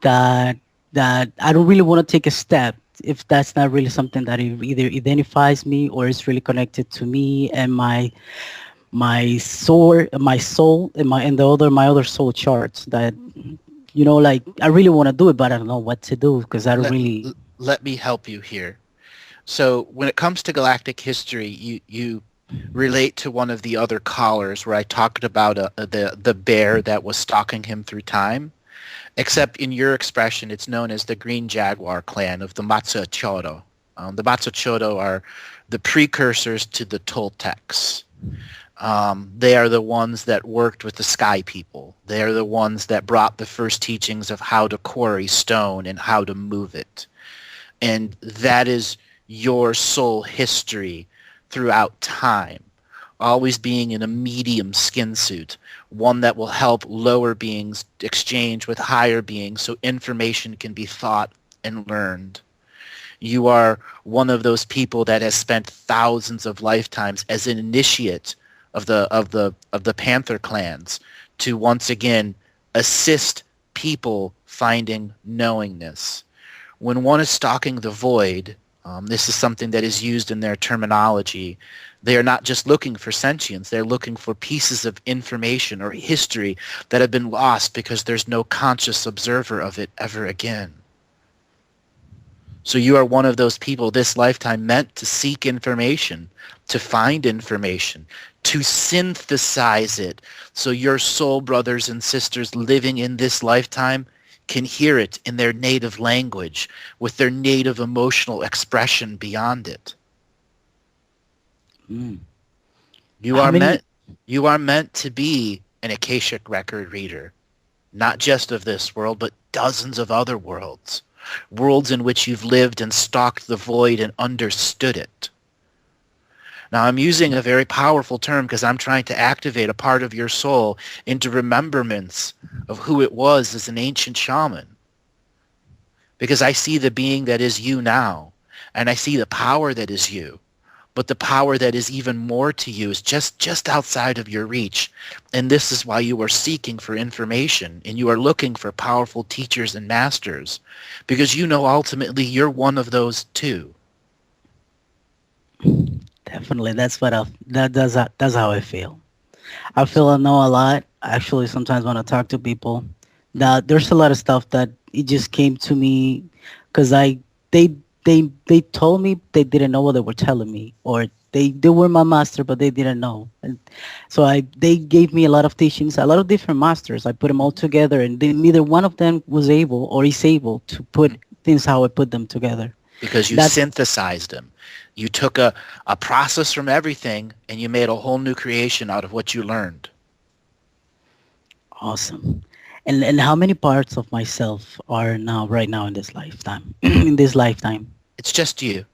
Speaker 7: that I don't really want to take a step if that's not really something that either identifies me or is really connected to me and my soul and my other soul charts that, I really want to do it, but I don't know what to do because I don't really...
Speaker 1: Let me help you here. So when it comes to galactic history, you relate to one of the other callers where I talked about the bear that was stalking him through time. Except in your expression, it's known as the Green Jaguar clan of the Matsuchodo. The Matsuchodo are the precursors to the Toltecs. They are the ones that worked with the Sky People. They are the ones that brought the first teachings of how to quarry stone and how to move it. And that is your soul history throughout time, always being in a medium skin suit, one that will help lower beings exchange with higher beings so information can be thought and learned. You are one of those people that has spent thousands of lifetimes as an initiate of the Panther clans to once again assist people finding knowingness. When one is stalking the void, this is something that is used in their terminology. They are not just looking for sentience. They're looking for pieces of information or history that have been lost because there's no conscious observer of it ever again. So you are one of those people this lifetime meant to seek information, to find information, to synthesize it, so your soul brothers and sisters living in this lifetime can hear it in their native language, with their native emotional expression beyond it.
Speaker 7: Mm.
Speaker 1: You are meant to be an Akashic record reader, not just of this world, but dozens of other worlds. Worlds in which you've lived and stalked the void and understood it. Now, I'm using a very powerful term because I'm trying to activate a part of your soul into remembrance of who it was as an ancient shaman. Because I see the being that is you now, and I see the power that is you. But the power that is even more to you is just outside of your reach. And this is why you are seeking for information, and you are looking for powerful teachers and masters, because you know ultimately you're one of those too.
Speaker 7: Definitely, that's how I feel. I feel I know a lot. Actually, sometimes when I talk to people, that there's a lot of stuff that it just came to me because they told me they didn't know what they were telling me, or they were my master but they didn't know. And so they gave me a lot of teachings, a lot of different masters. I put them all together, and neither one of them was able or is able to put things how I put them together.
Speaker 1: Because you synthesized them. You took a process from everything and you made a whole new creation out of what you learned.
Speaker 7: Awesome. And how many parts of myself are right now in this lifetime? In this lifetime?
Speaker 1: It's just you.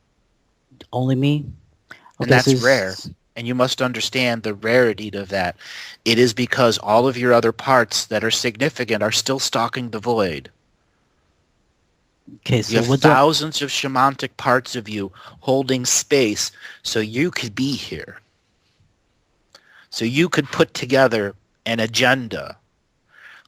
Speaker 7: Only me? Okay,
Speaker 1: and that's rare. And you must understand the rarity of that. It is because all of your other parts that are significant are still stalking the void.
Speaker 7: Okay, so
Speaker 1: you have thousands of shamanic parts of you holding space so you could be here. So you could put together an agenda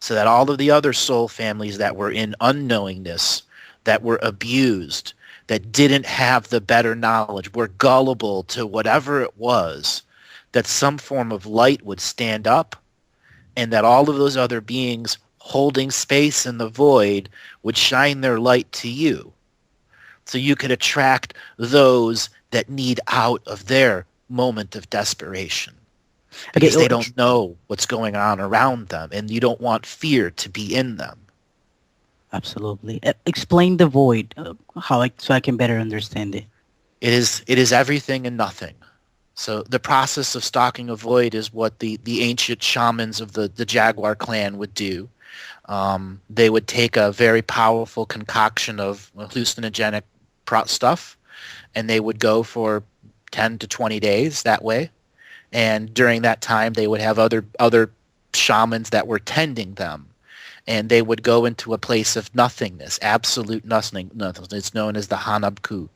Speaker 1: so that all of the other soul families that were in unknowingness, that were abused, that didn't have the better knowledge, were gullible to whatever it was, that some form of light would stand up, and that all of those other beings holding space in the void would shine their light to you. So you could attract those that need out of their moment of desperation. Because they don't know what's going on around them, and you don't want fear to be in them.
Speaker 7: Absolutely. Explain the void, so I can better understand it.
Speaker 1: It is everything and nothing. So the process of stalking a void is what the ancient shamans of the Jaguar clan would do. They would take a very powerful concoction of hallucinogenic stuff, and they would go for 10 to 20 days that way. And during that time, they would have other shamans that were tending them. And they would go into a place of nothingness, absolute nothing. It's known as the Hanabku.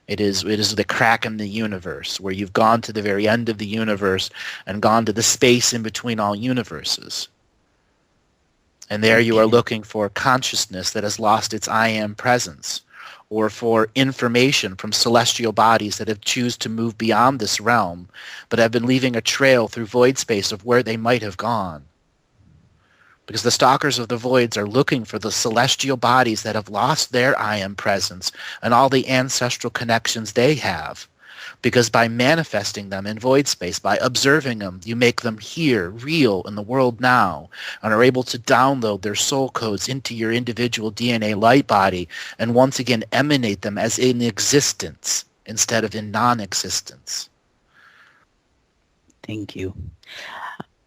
Speaker 1: It is the crack in the universe, where you've gone to the very end of the universe and gone to the space in between all universes. And there you are looking for consciousness that has lost its I am presence, or for information from celestial bodies that have chosen to move beyond this realm, but have been leaving a trail through void space of where they might have gone. Because the stalkers of the voids are looking for the celestial bodies that have lost their I am presence and all the ancestral connections they have. Because by manifesting them in void space, by observing them, you make them here, real in the world now, and are able to download their soul codes into your individual DNA light body and once again emanate them as in existence instead of in non-existence.
Speaker 7: Thank you.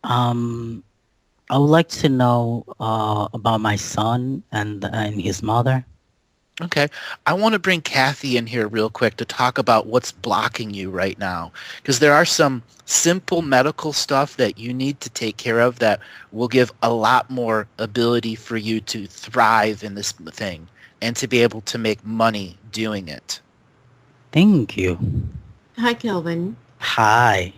Speaker 7: I would like to know about my son and his mother.
Speaker 1: Okay. I want to bring Kathy in here real quick to talk about what's blocking you right now. Because there are some simple medical stuff that you need to take care of that will give a lot more ability for you to thrive in this thing and to be able to make money doing it.
Speaker 7: Thank you.
Speaker 2: Hi, Kelvin.
Speaker 7: Hi.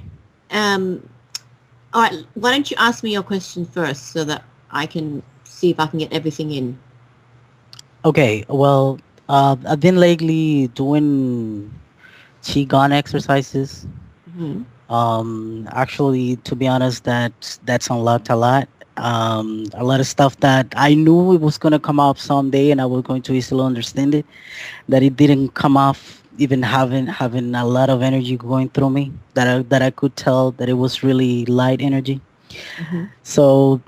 Speaker 2: All right, why don't you ask me your question first so that I can see if I can get everything in.
Speaker 7: Okay, well, I've been lately doing Qigong exercises.
Speaker 2: Mm-hmm.
Speaker 7: Actually, to be honest, that's unlocked a lot. A lot of stuff that I knew it was going to come up someday and I was going to easily understand it, that it didn't come off even having a lot of energy going through me, that I could tell that it was really light energy.
Speaker 2: Mm-hmm.
Speaker 7: So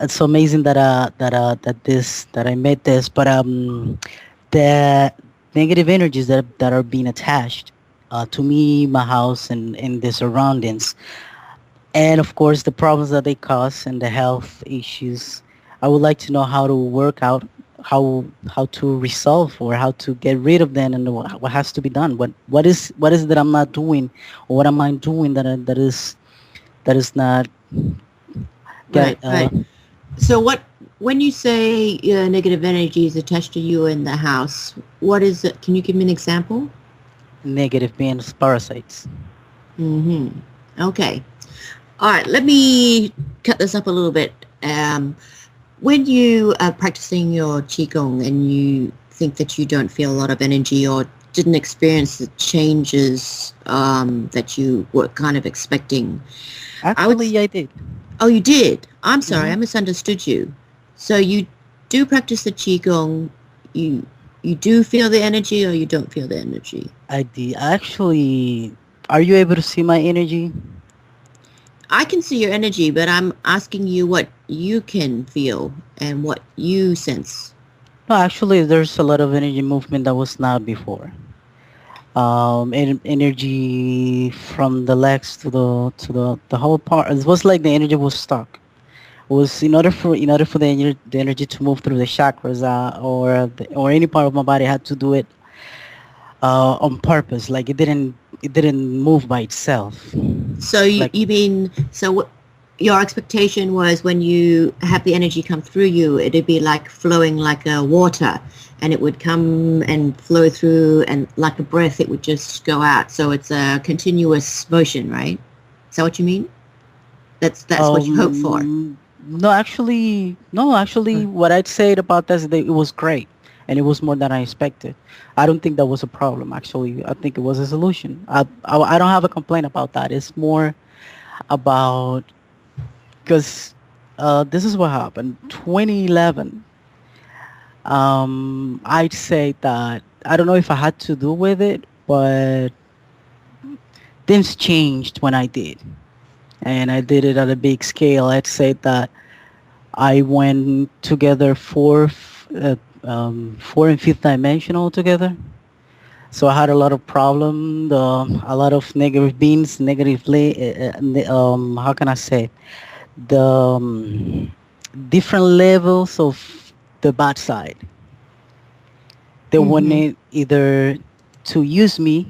Speaker 7: it's amazing that I made this, but the negative energies that are being attached to me, my house, and the surroundings, and of course the problems that they cause and the health issues. I would like to know how to work out how to resolve or how to get rid of them, and what has to be done. What is it that I'm not doing, or what am I doing that is not
Speaker 2: right. So when you say negative energy is attached to you in the house, what is it? Can you give me an example?
Speaker 7: Negative beings, parasites.
Speaker 2: Mm-hmm. Okay. All right. Let me cut this up a little bit. When you are practicing your Qigong and you think that you don't feel a lot of energy or didn't experience the changes that you were kind of expecting.
Speaker 7: Actually, I did.
Speaker 2: Oh, you did? I'm sorry, I misunderstood you. So you do practice the Qigong, you do feel the energy or you don't feel the energy?
Speaker 7: I did. Actually, are you able to see my energy?
Speaker 2: I can see your energy, but I'm asking you what you can feel and what you sense.
Speaker 7: No, actually, there's a lot of energy movement that was not before. Energy from the legs to the whole part. It was like the energy was stuck. It was in order for the energy to move through the chakras or any part of my body, I had to do it on purpose. Like it didn't move by itself.
Speaker 2: So you mean your expectation was when you have the energy come through you, it'd be like flowing like a water, and it would come and flow through, and like a breath, it would just go out. So it's a continuous motion, right? Is that what you mean? That's what you hope for.
Speaker 7: No, actually, what I'd say about that is that it was great, and it was more than I expected. I don't think that was a problem. Actually, I think it was a solution. I don't have a complaint about that. It's more about because this is what happened. 2011. I'd say that I don't know if I had to do with it, but things changed when I did, and I did it at a big scale. I'd say that I went together fourth and fifth dimensional together. So I had a lot of problems, a lot of negative beings, how can I say, the different levels of the bad side. They wanted either to use me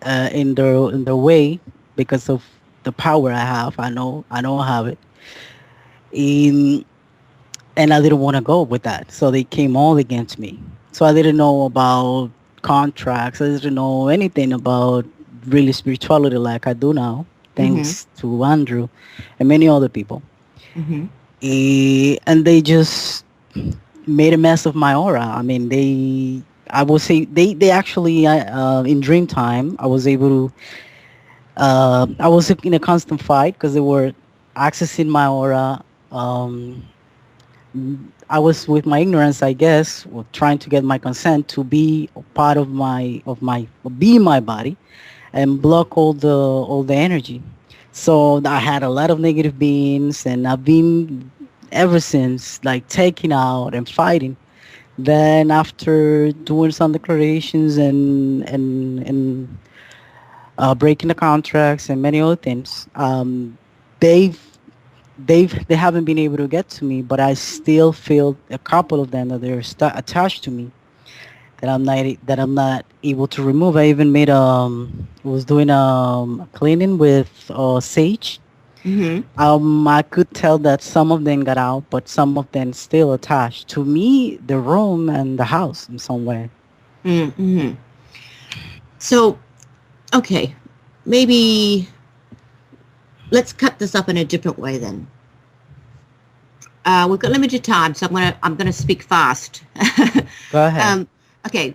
Speaker 7: in their way because of the power I have. I know I have it. And I didn't want to go with that. So they came all against me. So I didn't know about contracts. I didn't know anything about really spirituality like I do now, thanks to Andrew and many other people. And they just made a mess of my aura. I mean, I will say they actually, in dream time, I was able to, I was in a constant fight because they were accessing my aura. I was, with my ignorance, I guess, trying to get my consent to be part of my body and block all the energy. So I had a lot of negative beings, and I've been ever since like taking out and fighting. Then after doing some declarations and breaking the contracts and many other things, they haven't been able to get to me, but I still feel a couple of them that they're attached to me that I'm not able to remove. I even was doing cleaning with sage. I could tell that some of them got out, but some of them still attached to me, the room and the house in some way.
Speaker 2: So, okay, maybe let's cut this up in a different way then. We've got limited time, so I'm gonna speak fast.
Speaker 7: Go ahead.
Speaker 2: Okay,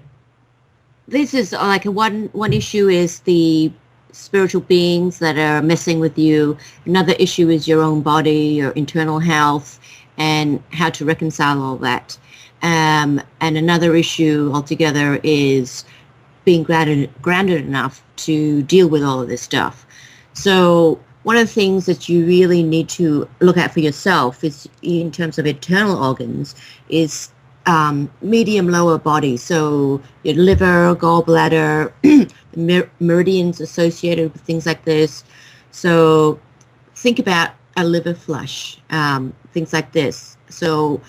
Speaker 2: this is like one issue is the spiritual beings that are messing with you. Another issue is your own body, your internal health, and how to reconcile all that. And another issue altogether is being grounded enough to deal with all of this stuff. So one of the things that you really need to look at for yourself is, in terms of internal organs, is medium lower body. So your liver, gallbladder, meridians associated with things like this. So think about a liver flush, things like this. So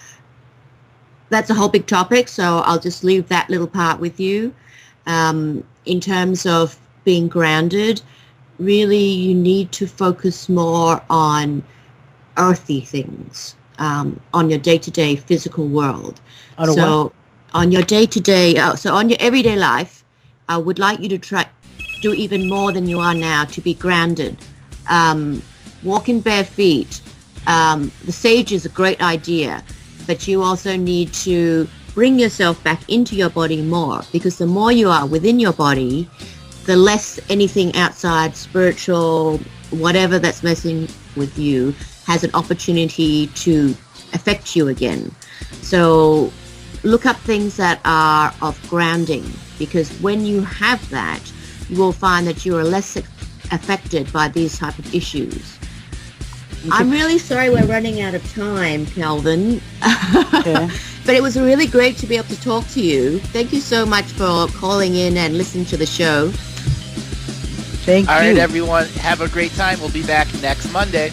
Speaker 2: that's a whole big topic, so I'll just leave that little part with you. In terms of being grounded, really you need to focus more on earthy things, on your day-to-day physical world. On your day-to-day, so on your everyday life, I would like you to try do even more than you are now to be grounded. Walk in bare feet. The sage is a great idea, but you also need to bring yourself back into your body more, because the more you are within your body, the less anything outside, spiritual, whatever that's messing with you, has an opportunity to affect you again. So look up things that are of grounding, because when you have that, you will find that you are less affected by these type of issues. I'm really sorry we're running out of time, Kelvin.
Speaker 7: Okay.
Speaker 2: But it was really great to be able to talk to you. Thank you so much for calling in and listening to the show.
Speaker 7: Thank you.
Speaker 1: All right, everyone. Have a great time. We'll be back next Monday.